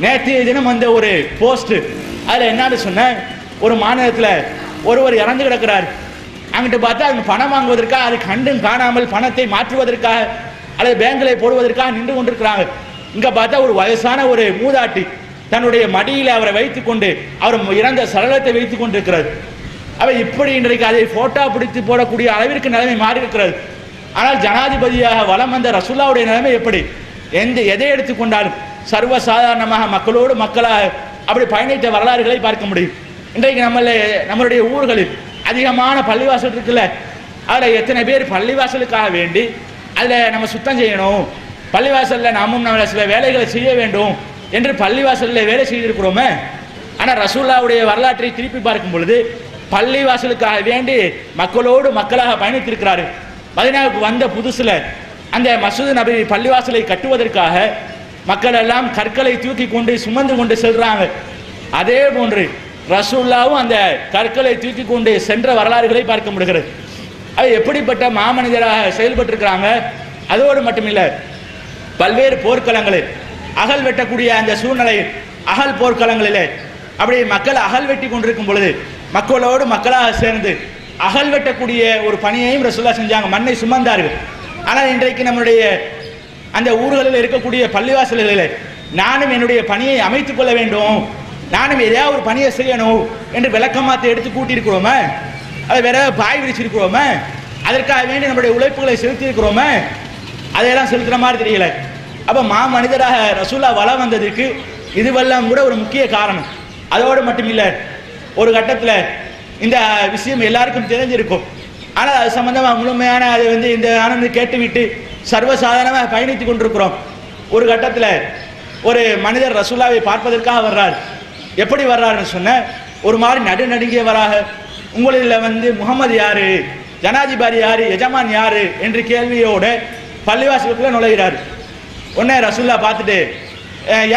[SPEAKER 3] நேற்றைய தினம் வந்த ஒரு போஸ்ட், அதில் என்னன்னு சொன்ன, ஒரு மாநிலத்தில் ஒருவர் இறந்து கிடக்கிறார். அங்கிட்டு பார்த்தா அவங்க பணம் வாங்குவதற்காக, அது கண்டும் காணாமல் பணத்தை மாற்றுவதற்காக அல்லது பேங்கில் போடுவதற்காக நின்று கொண்டிருக்கிறாங்க. இங்கே பார்த்தா ஒரு வயசான ஒரு மூதாட்டி தன்னுடைய மடியில் அவரை வைத்துக்கொண்டு அவர் இறந்த சடலத்தை வைத்துக் கொண்டிருக்கிறது. அவை இப்படி இன்றைக்கு அதை போட்டோ பிடித்து போடக்கூடிய அளவிற்கு நிலைமை மாறி இருக்கிறது. ஆனால் ஜனாதிபதியாக வலம் வந்த ரசூலுல்லாஹ்வுடைய நிலைமை எப்படி? எதை எடுத்துக்கொண்டாலும் சர்வசாதாரணமாக மக்களோடு மக்களாக அப்படி பயணித்த வரலாறுகளை பார்க்க முடியும். இன்றைக்கு நம்மளுடைய ஊர்களில் அதிகமான பள்ளிவாசல் இருக்குல்ல, அதில் எத்தனை பேர் பள்ளிவாசலுக்காக வேண்டி அதில் நம்ம சுத்தம் செய்யணும், பள்ளிவாசலில் நாமும் நம்ம சில வேலைகளை செய்ய வேண்டும் என்று பள்ளிவாசலில் வேலை செய்திருக்கிறோமே. ஆனால் ரசூலுல்லாஹ்வுடைய வரலாற்றை திருப்பி பார்க்கும் பொழுது பள்ளிவாசலுக்காக வேண்டி மக்களோடு மக்களாக பயணித்திருக்கிறாரு. மதீனாவுக்கு வந்த புதுசில் அந்த மஸ்ஜித் நபவி பள்ளிவாசலை கட்டுவதற்காக மக்கள் எல்லாம் கற்களை தூக்கி கொண்டு சுமந்து கொண்டு செல்றாங்க. அதே போன்று ரசூலுல்லாஹ்வும் அந்த கற்களை தூக்கி கொண்டு சென்ற வரலாறுகளை பார்க்க முடிகிறது. அது எப்படிப்பட்ட மாமனிதராக செயல்பட்டிருக்கிறாங்க. அதோடு மட்டுமில்லை, பல்வேறு போர்க்களங்களில் அகல் வெட்டக்கூடிய அந்த சூழ்நிலை, அகல் போர்க்களங்களிலே அப்படி மக்கள் அகல் வெட்டி கொண்டிருக்கும் பொழுது மக்களோடு மக்களாக சேர்ந்து அகல் வெட்டக்கூடிய ஒரு பணியையும் ரசூலுல்லாஹ் செஞ்சாங்க, மண்ணை சுமந்தார்கள். ஆனால் இன்றைக்கு நம்முடைய அந்த ஊர்களில் இருக்கக்கூடிய பள்ளிவாசல்களில் நானும் என்னுடைய பணியை அமைத்துக் கொள்ள வேண்டும், நானும் எதையாவது ஒரு பணியை செய்யணும் என்று விளக்கமாத்தை எடுத்து கூட்டியிருக்கிறோமே, அதை வேற பாய் விரிச்சிருக்கிறோமே, அதற்காக வேண்டி நம்முடைய உழைப்புகளை செலுத்தியிருக்கிறோமே, அதையெல்லாம் செலுத்துற மாதிரி தெரியல. அப்போ மனிதராக ரசூலுல்லாஹ் வளம் வந்ததுக்கு இதுவெல்லாம் கூட ஒரு முக்கிய காரணம். அதோடு மட்டுமில்லை, ஒரு கட்டத்தில் இந்த விஷயம் எல்லாருக்கும் தெரிஞ்சிருக்கும், ஆனால் அது சம்பந்தமாக முழுமையான அதை இந்த ஆனந்த் கேட்டுவிட்டு சர்வசாதாரணமாக பயணித்து கொண்டிருக்கிறோம். ஒரு கட்டத்தில் ஒரு மனிதர் ரசூலுல்லாஹ்வை பார்ப்பதற்காக வர்றார். எப்படி வர்றாருன்னு சொன்ன, ஒரு மாதிரி நடுநடுங்கியவராக, உங்களில் முகமது யாரு, ஜனாதிபதி யாரு, எஜமான் யாரு என்று கேள்வியோடு பள்ளிவாசலுக்குள்ள நுழைகிறார். உடனே ரசூலுல்லாஹ் பார்த்துட்டு,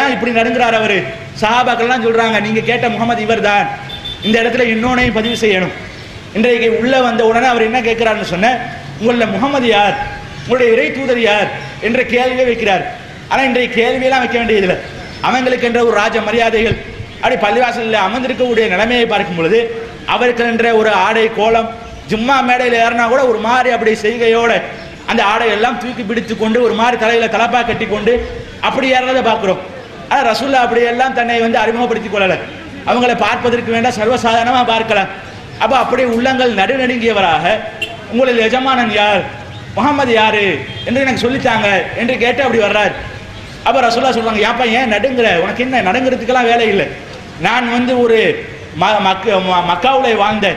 [SPEAKER 3] ஏன் இப்படி நடுங்கிறார் அவரு? சஹாபாக்கள்லாம் சொல்றாங்க, நீங்க கேட்ட முகமது இவர் தான், இந்த இடத்துல இன்னொன்னையும் பதிவு செய்யணும். இன்றைக்கு உள்ள வந்த உடனே அவர் என்ன கேட்கிறாருன்னு சொன்ன, உங்களில் முகமது யார், உங்களுடைய இறை தூதர் யார் என்ற கேள்வியை வைக்கிறார். ஆனால் இன்றைய கேள்வியெல்லாம் வைக்க வேண்டியதில்லை, அவங்களுக்கு என்ற ஒரு ராஜ மரியாதைகள், அப்படி பள்ளிவாசலில் அமர்ந்திருக்கக்கூடிய நிலைமையை பார்க்கும் பொழுது அவருக்கு என்ற ஒரு ஆடை கோலம், ஜும்மா மேடையில் ஏறினா கூட ஒரு மாதிரி அப்படி செய்கையோட அந்த ஆடையெல்லாம் தூக்கி பிடித்து கொண்டு ஒரு மாதிரி தலையில தலப்பா கட்டி கொண்டு அப்படி ஏறதை பார்க்கிறோம். ஆனால் ரசூலுல்லாஹ் அப்படியெல்லாம் தன்னை அறிமுகப்படுத்திக் கொள்ளலை, அவங்களை பார்ப்பதற்கு வேண்டாம் சர்வசாதாரணமாக பார்க்கலாம். அப்போ அப்படி உள்ளங்கள் நடுநடுங்கியவராக, உங்களில் எஜமானன் யார், முகமது யாரு என்று எனக்கு சொல்லித்தாங்க என்று கேட்டு அப்படி வர்றார். அப்போ ரசூலுல்லாஹ் சொல்றாங்க, ஏப்பா ஏன் நடுங்குற, உனக்கு என்ன நடுங்கிறதுக்கெல்லாம் வேலை இல்லை, நான் ஒரு மக்காவுடைய வாழ்ந்த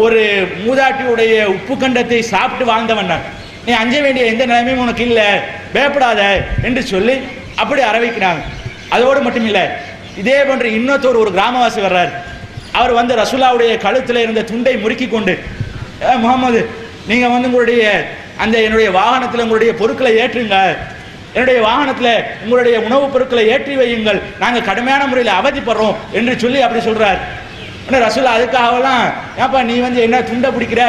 [SPEAKER 3] ஒரு மூதாட்டியுடைய உப்பு கண்டத்தை சாப்பிட்டு வாழ்ந்தவன் நான், நீ அஞ்ச வேண்டிய எந்த நிலைமையும் உனக்கு இல்லை, பயப்படாத என்று சொல்லி அப்படி அரவிக்கிறாங்க. அதோடு மட்டும் இல்லை, இதே போன்று இன்னொருத்தர் ஒரு கிராமவாசி வர்றார். அவர் ரசூலுல்லாஹ்வுடைய கழுத்தில் இருந்த துண்டை முறுக்கி கொண்டு, முகமது நீங்க உங்களுடைய என்னுடைய வாகனத்தில் உங்களுடைய பொருட்களை ஏற்றுங்க, என்னுடைய வாகனத்தில் உங்களுடைய உணவுப் பொருட்களை ஏற்றி வையுங்கள், நாங்கள் கடுமையான முறையில் அவதிப்படுறோம் என்று சொல்லி அப்படி சொல்றார். ரசூலுல்லாஹ் அதுக்காகலாம், ஏப்பா நீ என்ன துண்டை பிடிக்கிற,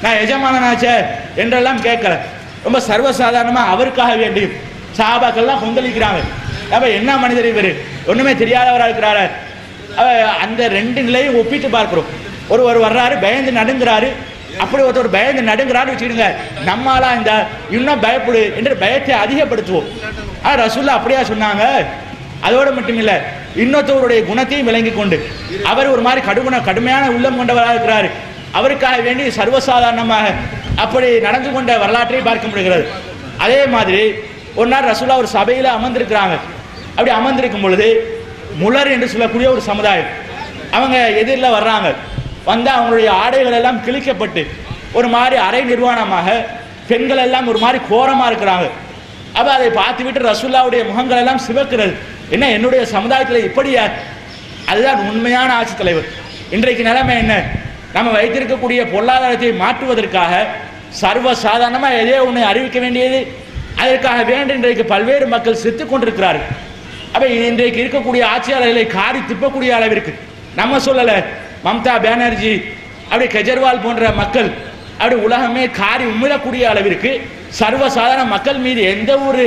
[SPEAKER 3] நான் எஜமானனாச்சே என்றெல்லாம் கேட்கல, ரொம்ப சர்வசாதாரணமாக அவருக்காக வேண்டி சஹாபாக்கள்லாம் கொந்தளிக்கிறாங்க. அப்ப என்ன மனிதர் இவர், ஒண்ணுமே தெரியாதவராக இருக்கிறாரு. அந்த ரெண்டு நிலையும் ஒப்பிட்டு பார்க்கிறோம். ஒருவர் வர்றாரு பயந்து நடுங்கிறாரு, அப்படி ஒருத்தர் பயந்து நடுங்கிறாரு வச்சுக்கிடுங்க, நம்மளா இன்னும் பயப்படு என்று பயத்தை அதிகப்படுத்துவோம். ரசூலுல்லாஹ் அப்படியா சொன்னாங்க. அதோடு மட்டும் இல்லை, இன்னொருத்தவருடைய குணத்தையும் விளங்கி கொண்டு அவர் ஒரு மாதிரி கடுமையான உள்ளம் கொண்டவராக இருக்கிறாரு, அவருக்காக வேண்டி சர்வசாதாரணமாக அப்படி நடந்து கொண்ட வரலாற்றை பார்க்க முடிகிறது. அதே மாதிரி ஒரு நாள் ரசூலுல்லாஹ் ஒரு சபையில் அமர்ந்திருக்கிறாங்க. அப்படி அமர்ந்திருக்கும் பொழுது முலர் என்று சொல்லக்கூடிய ஒரு சமுதாயம் அவங்க எதிரில் வர்றாங்க. வந்தால் அவங்களுடைய ஆடைகள் எல்லாம் கிழிக்கப்பட்டு ஒரு மாதிரி அரை நிர்வாணமாக, பெண்கள் எல்லாம் ஒரு மாதிரி கோரமாக இருக்கிறாங்க. அப்போ அதை பார்த்து விட்டு ரசூலுல்லாஹ்வுடைய முகங்கள் எல்லாம் சிவக்கிறது. என்ன என்னுடைய சமுதாயத்தில் இப்படியா? அதுதான் உண்மையான ஆட்சி தலைவர். இன்றைக்கு நிலைமை என்ன, நம்ம வைத்திருக்கக்கூடிய பொருளாதாரத்தை மாற்றுவதற்காக சர்வசாதாரணமாக எதே ஒன்று அறிவிக்க வேண்டியது, அதற்காக வேண்டி இன்றைக்கு பல்வேறு மக்கள் செத்து கொண்டிருக்கிறார்கள். அப்போ இன்றைக்கு இருக்கக்கூடிய ஆட்சியாளர்களை காரி துப்பக்கூடிய அளவிற்கு, நம்ம சொல்லலை, மம்தா பானர்ஜி அப்படி கெஜ்ரிவால் போன்ற மக்கள் அப்படி உலகமே காரி உமிழக்கூடிய அளவிற்கு சர்வசாதாரண மக்கள் மீது எந்த ஒரு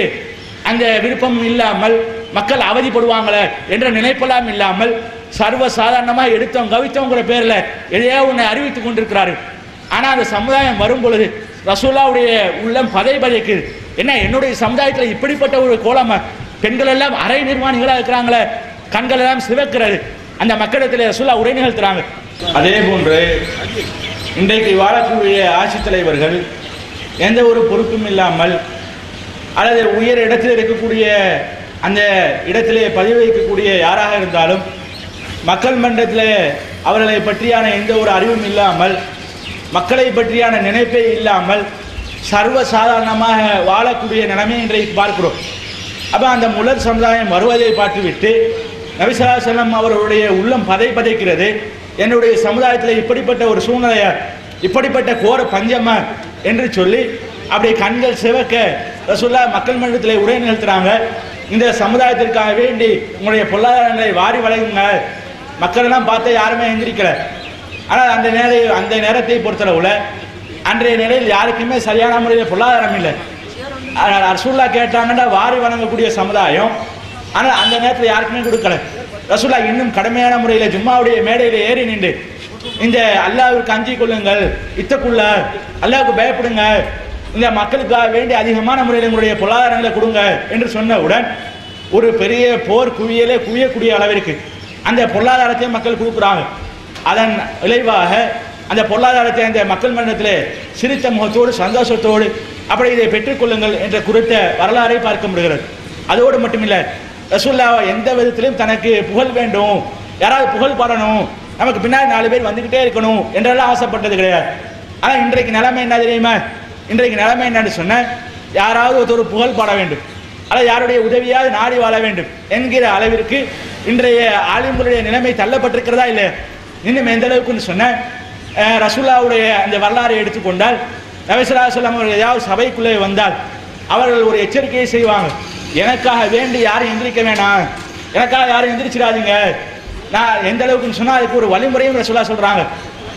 [SPEAKER 3] அந்த விருப்பமும் இல்லாமல், மக்கள் அவதிப்படுவாங்களே என்ற நினைப்பெல்லாம் இல்லாமல் சர்வசாதாரணமாக எடுத்தோம் கவித்தோங்கிற பேரில் எதையோ ஒன்று அறிவித்துக் கொண்டிருக்கிறார்கள். ஆனால் அந்த சமுதாயம் வரும் பொழுது ரசூலுல்லாஹ்வுடைய உள்ளம் பதைக்குது. என்ன என்னுடைய சமுதாயத்தில் இப்படிப்பட்ட ஒரு கோலமா, பெண்கள் எல்லாம் அரை நிர்வாணிகளாக இருக்கிறாங்களே, கண்கள் எல்லாம் சிவக்கிறது. அந்த மக்களிடத்தில் ரசூலுல்லாஹ் உரை நிகழ்த்துறாங்க. அதே போன்று இன்றைக்கு வாழக்கூடிய ஆட்சித் தலைவர்கள் எந்த ஒரு பொறுப்பும் இல்லாமல் அல்லது உயர் இடத்தில் இருக்கக்கூடிய அந்த இடத்திலே பதிவு வைக்கக்கூடிய யாராக இருந்தாலும் மக்கள் மன்றத்தில் அவர்களை பற்றியான எந்த ஒரு அறிவும் இல்லாமல், மக்களை பற்றியான நினைப்பே இல்லாமல் சர்வசாதாரணமாக வாழக்கூடிய நிலைமை இன்றைக்கு பார்க்கிறோம். அப்போ அந்த முலர் சமுதாயம் வருவதை பார்த்துவிட்டு நபி ஸல்லல்லாஹு அலைஹி வஸல்லம் அவர்களுடைய உள்ளம் பதைக்கிறது. என்னுடைய சமுதாயத்தில் இப்படிப்பட்ட ஒரு சூழ்நிலையா, இப்படிப்பட்ட கோர பஞ்சமா என்று சொல்லி அப்படி கண்கள் சிவக்க ரசூலுல்லாஹ் மக்கள் மன்றத்தில் உரை நிகழ்த்துறாங்க. இந்த சமுதாயத்திற்காக வேண்டி உங்களுடைய பொருளாதாரங்களை வாரி வழங்குங்க. மக்கள் எல்லாம் பார்த்தா யாருமே எந்திரிக்கல. ஆனால் அந்த நேரத்தை பொறுத்தளவுல அன்றைய நிலையில் யாருக்குமே சரியான முறையில் பொருளாதாரம் இல்லை. ரசூல்லா கேட்டாங்கன்னா வாரி வணங்கக்கூடிய சமுதாயம். ஆனால் அந்த நேரத்தில் யாருக்குமே கொடுக்கல. ரசூல்லா இன்னும் கடுமையான முறையில் ஜும்மாவுடைய மேடையில் ஏறி நின்று இந்த அல்லாஹ்விற்கு அஞ்சி கொள்ளுங்கள், இத்தக்குள்ள அல்லாஹ்வுக்கு பயப்படுங்க, இந்த மக்களுக்காக வேண்டி அதிகமான முறையில் உங்களுடைய பொருளாதாரங்களை கொடுங்க என்று சொன்னவுடன் ஒரு பெரிய போர் குவியக்கூடிய அளவிற்கு அந்த பொருளாதாரத்தை மக்கள் கொடுக்குறாங்க. அதன் விளைவாக அந்த பொருளாதாரத்தை அந்த மக்கள் மன்றத்தில் சிரித்த முகத்தோடு சந்தோஷத்தோடு அப்படி இதை பெற்றுக்கொள்ளுங்கள் என்ற குறித்த வரலாறை பார்க்க முடிகிறது. அதோடு மட்டுமில்லை, ரசூலுல்லாஹ் எந்த விதத்திலும் தனக்கு புகழ் வேண்டும், யாராவது புகழ் பாடணும், நமக்கு பின்னாடி 4 பேர் வந்துக்கிட்டே இருக்கணும் என்றெல்லாம் ஆசைப்பட்டது கிடையாது. ஆனால் இன்றைக்கு நிலைமை என்ன தெரியுமா? இன்றைக்கு நிலைமை என்னன்னு சொன்ன, யாராவது ஒரு புகழ் பாட வேண்டும், அல்லது யாருடைய உதவியாவது நாடி வாழ வேண்டும் என்கிற அளவிற்கு இன்றைய ஆலிம்களுடைய நிலைமை தள்ளப்பட்டிருக்கிறதா இல்லை? இன்னும் எந்த அளவுக்குன்னு சொன்ன, ரசூலுல்லாஹ்வுடைய அந்த வரலாறை எடுத்துக்கொண்டால், நபி ஸல்லல்லாஹு அலைஹி வஸல்லம் அவர்கள் ஏதாவது சபைக்குள்ளே வந்தால் அவர்கள் ஒரு எச்சரிக்கையை செய்வாங்க, எனக்காக வேண்டி யாரும் எந்திரிக்க வேணாம், எனக்காக யாரும் எந்திரிச்சிடாதீங்க. நான் எந்த அளவுக்குன்னு சொன்னால் அதுக்கு ஒரு வழிமுறையும் ரசூலுல்லாஹ் சொல்கிறாங்க.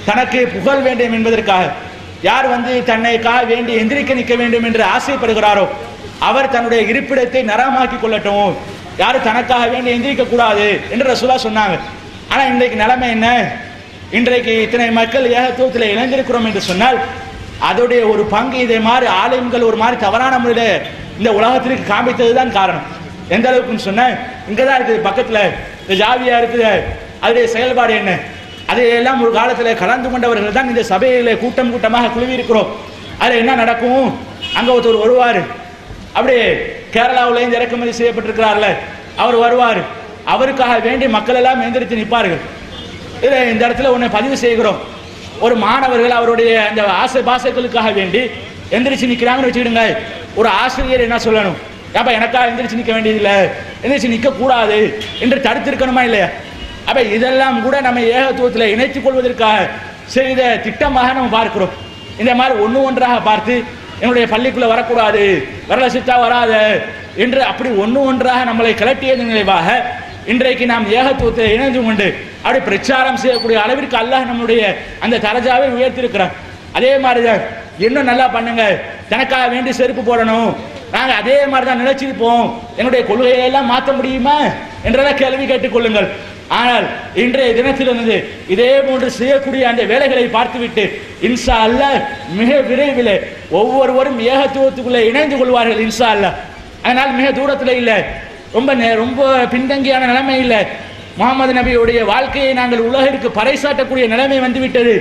[SPEAKER 3] தனக்கு புகழ் வேண்டும் என்பதற்காக யார் தன்னைக்காக வேண்டி எந்திரிக்க நிற்க வேண்டும் என்று ஆசைப்படுகிறாரோ அவர் தன்னுடைய இருப்பிடத்தை நரமாக்கி கொள்ளட்டும், யாரும் தனக்காக வேண்டி எந்திரிக்க கூடாது என்று ரசூலுல்லாஹ் சொன்னாங்க. ஆனால் இன்றைக்கு நிலைமை என்ன? இன்றைக்கு இத்தனை மக்கள் ஏகத்துவத்தில் இணைந்திருக்கிறோம் என்று சொன்னால் அதோடைய ஒரு பங்கு இதை மாதிரி ஆலயங்கள் ஒரு மாதிரி தவறான முறையில் இந்த உலகத்திற்கு காமித்தது தான் காரணம். எந்த அளவுக்குன்னு சொன்ன, இங்கே தான் இருக்குது பக்கத்தில் இந்த ஜாவியா இருக்குது, அதனுடைய செயல்பாடு என்ன? அதையெல்லாம் ஒரு காலத்தில் கலந்து கொண்டவர்கள் தான் இந்த சபையில் கூட்டமாக குழுவி இருக்கிறோம். அதில் என்ன நடக்கும்? அங்கே ஒருத்தர் வருவார், அப்படியே கேரளாவில் இந்த இறக்குமதி செய்யப்பட்டிருக்கிறார்ல அவர் வருவார், அவருக்காக வேண்டி மக்கள் எல்லாம் எந்திரித்து நிற்பார்கள். இதில் இந்த இடத்துல ஒன்று பதிவு செய்கிறோம், ஒரு மாணவர்கள் அவருடைய அந்த ஆசை பாசைகளுக்காக வேண்டி எந்திரிச்சு நிற்கிறாங்கன்னு வச்சுக்கிடுங்க. ஒரு ஆசிரியர் என்ன சொல்லணும்? அப்போ எனக்காக எந்திரிச்சு நிற்க வேண்டியதில்லை, எந்திரிச்சு நிற்கக்கூடாது என்று தடுத்திருக்கணுமா இல்லையா? அப்போ இதெல்லாம் கூட நம்ம ஏகத்துவத்தில் இணைத்துக் கொள்வதற்காக செய்த திட்டமாக நம்ம பார்க்கிறோம். இந்த மாதிரி ஒன்றாக பார்த்து என்னுடைய பள்ளிக்குள்ளே வரக்கூடாது, வரல சித்தா வராத என்று அப்படி ஒன்றாக நம்மளை கிளட்டியதன் நினைவாக இன்றைக்கு நாம் ஏகத்துவத்தை இணைந்து கொண்டு அப்படி பிரச்சாரம் செய்யக்கூடிய அளவிற்கு அல்லாஹ் நம்முடைய அந்த தரஜாவை உயர்த்திருக்கிறான். அதே மாதிரி தான் இன்னும் நல்லா பண்ணுங்க, தனக்காக வேண்டி செருப்பு போடணும், நாங்கள் அதே மாதிரி தான் நினைச்சிருப்போம், என்னுடைய கொள்கையெல்லாம் மாற்ற முடியுமா என்றெல்லாம் கேள்வி கேட்டுக்கொள்ளுங்கள். ஆனால் இன்றைய தினத்திலிருந்து இதே போன்று செய்யக்கூடிய அந்த வேலைகளை பார்த்துவிட்டு இன்ஷா அல்லாஹ் மிக விரைவில் ஒவ்வொருவரும் ஏகத்துவத்துக்குள்ளே இணைந்து கொள்வார்கள் இன்ஷா அல்லாஹ். அதனால் மிக தூரத்தில் இல்லை, ரொம்ப பின்தங்கியான நிலைமை இல்லை. முகமது நபியுடைய வாழ்க்கையை நாங்கள் உலகிற்கு பறைசாட்டக்கூடிய நிலைமை வந்துவிட்டது.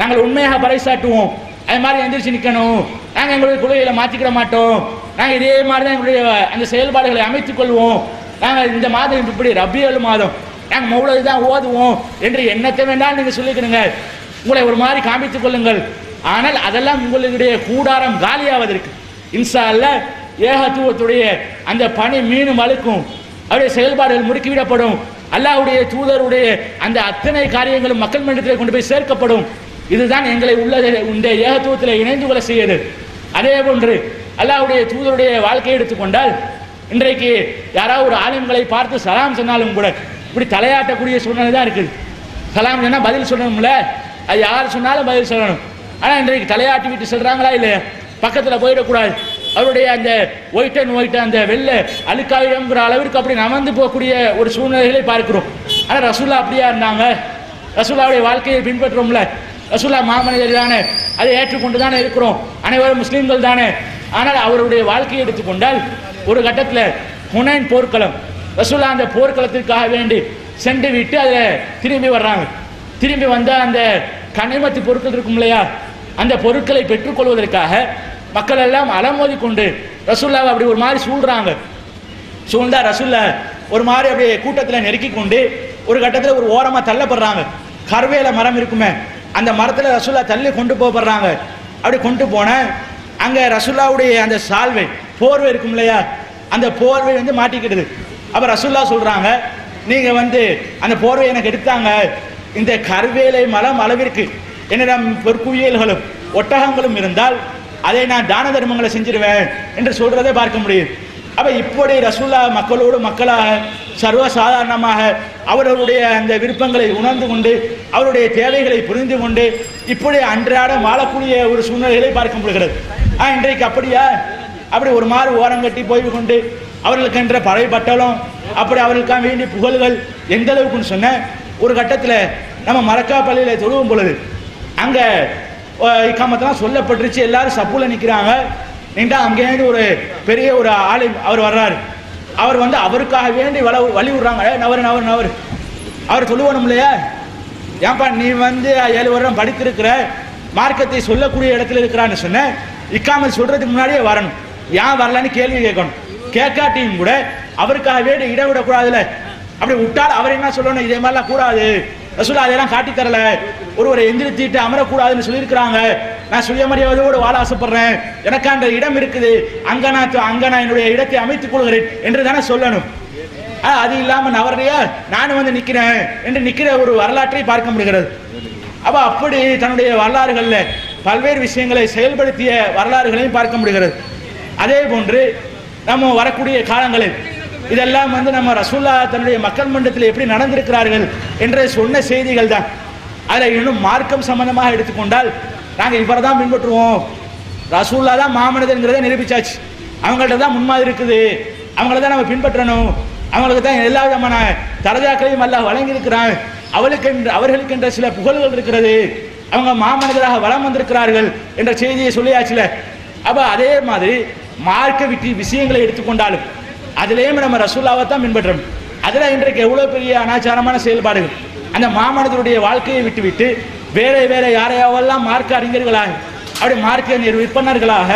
[SPEAKER 3] நாங்கள் உண்மையாக பறைசாட்டுவோம், அது மாதிரி எந்திரிச்சு நிற்கணும், நாங்கள் எங்களுடைய கொள்கைகளை மாற்றிக்கிட மாட்டோம், நாங்கள் இதே மாதிரி தான் எங்களுடைய அந்த செயல்பாடுகளை அமைத்துக் கொள்வோம், நாங்கள் இந்த மாதம் இப்படி ரபியுல் மாதம் நாங்கள் மௌலது தான் ஓதுவோம் என்று என்னத்தை வேண்டாம் நீங்கள் சொல்லிக்கணுங்க, உங்களை ஒரு மாதிரி காமித்துக் கொள்ளுங்கள். ஆனால் அதெல்லாம் உங்களுடைய கூடாரம் காலியாவதற்கு இன்ஷா அல்லாஹ் ஏகத்துவத்துடைய அந்த பணி மீண்டும் அழுக்கும், அவருடைய செயல்பாடுகள் முடுக்கிவிடப்படும், அல்லாஹ்வுடைய தூதருடைய அந்த அத்தனை காரியங்களும் மக்கள் மன்றத்தில் கொண்டு போய் சேர்க்கப்படும். இதுதான் எங்களை இந்த ஏகத்துவத்தில் இணைந்து கொள்ள செய்யுது. அதே போன்று அல்லாஹ்வுடைய தூதருடைய வாழ்க்கையை எடுத்துக்கொண்டால் இன்றைக்கு யாராவது ஒரு ஆலிம்களை பார்த்து சலாம் சொன்னாலும் கூட இப்படி தலையாட்டக்கூடிய சூழ்நிலை தான் இருக்குது. சலாம் சொன்னால் பதில் சொல்லணும்ல, அது யார் சொன்னாலும் பதில் சொல்லணும். ஆனால் இன்றைக்கு தலையாட்டி விட்டு சொல்கிறாங்களா இல்லையா? பக்கத்தில் போயிடக்கூடாது, அவருடைய அந்த ஒயிட் அந்த வெள்ளை அழுக்காயிரங்கிற அளவிற்கு அப்படி நகர்ந்து போகக்கூடிய ஒரு சூழ்நிலைகளை பார்க்கிறோம். ஆனால் ரசூல்லா அப்படியா இருந்தாங்க? ரசூல்லாவுடைய வாழ்க்கையை பின்பற்றுறோம்ல, ரசூல்லா மாமனிதர் தானே, அதை ஏற்றுக்கொண்டு தானே இருக்கிறோம், அனைவரும் முஸ்லீம்கள் தானே. ஆனால் அவருடைய வாழ்க்கையை எடுத்துக்கொண்டால் ஒரு கட்டத்தில் ஹுனைன் போர்க்களம், ரசூல்லா அந்த போர்க்களத்திற்காக வேண்டி சென்று விட்டு அதில் திரும்பி வர்றாங்க. திரும்பி வந்தால் அந்த கனிமத்து பொருட்கள் இருக்கும் இல்லையா, அந்த பொருட்களை பெற்றுக்கொள்வதற்காக மக்கள் எல்லாம் அலமோதி கொண்டு ரசூல்லாவை அப்படி ஒரு மாதிரி சூழ்றாங்க. சூழ்ந்தா ரசூல்லா ஒரு மாதிரி அப்படியே கூட்டத்தில் நெருக்கி கொண்டு ஒரு கட்டத்தில் ஒரு ஓரமாக தள்ளப்படுறாங்க. கருவேல மரம் இருக்குமே, அந்த மரத்தில் ரசூல்லா தள்ளி கொண்டு போகப்படுறாங்க. அப்படி கொண்டு போன அங்கே ரசூல்லாவுடைய அந்த சால்வை போர்வை இருக்கும் இல்லையா, அந்த போர்வை மாட்டிக்கிடுது. அப்போ ரசூல்லா சொல்கிறாங்க, நீங்கள் அந்த போர்வை எனக்கு எடுத்தாங்க, இந்த கருவேலை மரம் அளவிற்கு என்னிடம் பொற்குவியல்களும் ஒட்டகங்களும் இருந்தால் அதை நான் தான தர்மங்களை செஞ்சிருவேன் என்று சொல்கிறதை பார்க்க முடியும். அப்போ இப்படி ரசூல்லா மக்களோடு மக்களாக சர்வசாதாரணமாக அவர்களுடைய அந்த விருப்பங்களை உணர்ந்து கொண்டு அவருடைய தேவைகளை புரிந்து கொண்டு இப்படி அன்றாடம் வாழக்கூடிய ஒரு சூழ்நிலைகளை பார்க்க முடிகிறது. இன்றைக்கு அப்படியா? அப்படி ஒரு மாதிரி ஓரங்கட்டி போய் கொண்டு அவர்களுக்கென்ற பறவை பட்டலும் அப்படி அவர்களுக்காக வேண்டிய புகழ்கள் எந்த அளவுக்குன்னு சொன்ன ஒரு கட்டத்தில் நம்ம மரக்கா பள்ளியில் தொழுவும் பொழுது அங்கே இக்காமத்தெல்லாம் சொல்லப்பட்டுருச்சு. எல்லாரும் சப்புல நிற்கிறாங்க. நின்றா அங்கேருந்து ஒரு பெரிய ஒரு ஆளை அவர் வர்றாரு. அவர் வந்து அவருக்காக வேண்டி வழி விடுறாங்க. நவர் அவர் சொல்லுவோம் இல்லையா, ஏன்பா நீ வந்து 7 வருடம் படித்திருக்கிற, மார்க்கத்தை சொல்லக்கூடிய இடத்துல இருக்கிறான்னு சொன்ன, இக்காமல் சொல்றதுக்கு முன்னாடியே வரணும். ஏன் வரலன்னு கேள்வி கேட்கணும். கேட்காட்டியும் கூட அவருக்காக வேண்டி இடம் விடக்கூடாதுல. அப்படி விட்டால் அவர் என்ன சொல்லணும், இதே மாதிரிலாம் கூடாது, ரசூலுல்லாஹ் அதெல்லாம் காட்டி தரல, ஒருவரை எந்திரித்திட்டு அமரக்கூடாதுன்னு சொல்லியிருக்கிறாங்க, நான் சுயமரியாதையோடு வாழ ஆசைப்படுறேன், எனக்கு அந்த இடம் இருக்குது, அங்க நான் என்னுடைய இடத்தை அமைத்துக் கொள்கிறேன் என்று தானே சொல்லணும். அது இல்லாம நவரையா நானும் வந்து நிக்கிறேன் என்று நிக்கிற ஒரு வரலாற்றை பார்க்க முடிகிறது. அப்ப அப்படி தன்னுடைய வரலாறுகள்ல பல்வேறு விஷயங்களை செயல்படுத்திய வரலாறுகளையும் பார்க்க முடிகிறது. அதே போன்று நம்ம வரக்கூடிய காலங்களில் இதெல்லாம் வந்து நம்ம ரசூலுல்லாஹ் தன்னுடைய மக்கள் மன்றத்தில் எப்படி நடந்திருக்கிறார்கள் என்ற சொன்ன செய்திகள் தான். அதில் இன்னும் மார்க்கம் சம்பந்தமாக எடுத்துக்கொண்டால் நாங்கள் இவரை தான் பின்பற்றுவோம், ரசூலுல்லாஹ் தான் மாமனிதங்கிறத நிரூபிச்சாச்சு, அவங்கள்ட்ட தான் முன்மாதிரி இருக்குது, அவங்கள தான் நம்ம பின்பற்றணும், அவங்களுக்கு தான் எல்லா விதமான தரஜாக்களையும் அல்லாஹ் வழங்கியிருக்கிறான், அவர்களுக்கு என்ற சில புகழ்கள் இருக்கிறது, அவங்க மாமனிதராக வளம் வந்திருக்கிறார்கள் என்ற செய்தியை சொல்லியாச்சுல. அப்போ அதே மாதிரி மார்க்க விஷயங்களை எடுத்துக்கொண்டாலும் அதிலேயும் நம்ம ரசூலுல்லாஹ்வை தான் பின்பற்றணும். அதில் இன்றைக்கு எவ்வளோ பெரிய அனாச்சாரமான செயல்பாடுகள், அந்த மாமனிதருடைய வாழ்க்கையை விட்டுவிட்டு வேற யாரையாவெல்லாம் மார்க்க அறிஞர்களாக அப்படி மார்க்க விற்பனர்களாக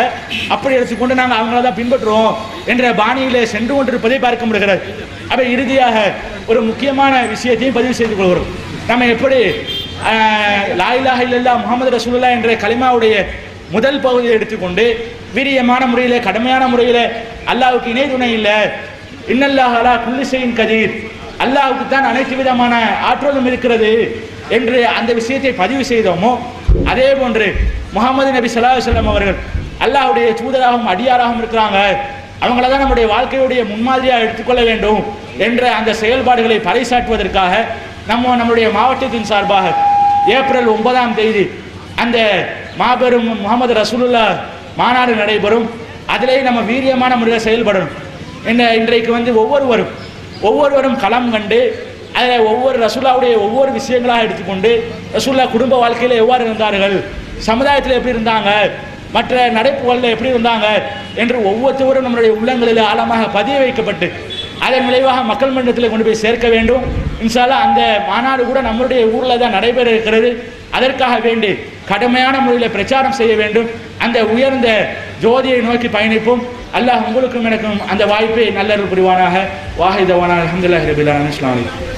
[SPEAKER 3] அப்படி எடுத்துக்கொண்டு நாங்கள் அவங்கள தான் பின்பற்றுவோம் என்ற பாணியிலே சென்று கொண்டிருப்பதை பார்க்க முடிகிறது. அப்போ இறுதியாக ஒரு முக்கியமான விஷயத்தையும் பதிவு செய்து கொள்கிறோம். நம்ம எப்படி லா இலாஹா இல்லல்லாஹ் முஹம்மது ரசூலுல்லாஹ் என்ற கலிமாவுடைய முதல் பகுதியை எடுத்துக்கொண்டு வீரியமான முறையில் கடுமையான முறையில் அல்லாஹ்வுக்கு இணை துணை இல்லை, இன்னல்லாஹ் அலா குல்லி ஷைஇன் கதீர், அல்லாஹ்வுக்கு தான் அனைத்து விதமான ஆற்றலும் இருக்கிறது என்று அந்த விஷயத்தை பதிவு செய்தோமோ, அதே போன்று முஹம்மது நபி ஸல்லல்லாஹு அலைஹி வஸல்லம் அவர்கள் அல்லாஹ்வுடைய தூதராகவும் அடியாராகவும் இருக்கிறாங்க, அவங்கள தான் நம்முடைய வாழ்க்கையுடைய முன்மாதிரியாக எடுத்துக்கொள்ள வேண்டும் என்ற அந்த செயல்பாடுகளை பறைசாற்றுவதற்காக நம்முடைய மாவட்டத்தின் சார்பாக ஏப்ரல் 9ஆம் தேதி அந்த மாபெரும் முஹம்மது ரசூலுல்லாஹ் மாநாடு நடைபெறும். அதிலே நம்ம வீரியமான முறையில் செயல்படணும். இன்றைக்கு வந்து ஒவ்வொருவரும் களம் கண்டு அதில் ஒவ்வொரு ரசூலுல்லாஹ்வுடைய ஒவ்வொரு விஷயங்களாக எடுத்துக்கொண்டு ரசூலுல்லாஹ் குடும்ப வாழ்க்கையில் எவ்வாறு இருந்தார்கள், சமுதாயத்தில் எப்படி இருந்தாங்க, மற்ற நடைப்புகளில் எப்படி இருந்தாங்க என்று ஒவ்வொருத்தவரும் நம்மளுடைய உள்ளங்களில் ஆழமாக பதிய வைக்கப்பட்டு அதன் விளைவாக மக்கள் மன்றத்தில் கொண்டு போய் சேர்க்க வேண்டும். இன்ஷா அல்லாஹ் அந்த மாநாடு கூட நம்மளுடைய ஊரில் தான் நடைபெற இருக்கிறது. அதற்காக வேண்டி கடுமையான முறையில் பிரச்சாரம் செய்ய வேண்டும். அந்த உயர்ந்த ஜோதியை நோக்கி பயணிப்போம். அல்லாஹ் உங்களுக்கும் எனக்கும் அந்த வாய்ப்பை நல்லருள் புரிவானாக. வாஹிதவானா அல்ஹம்துலில்லாஹி ரப்பில் ஆலமீன். அஸ்ஸலாமு அலைக்கும்.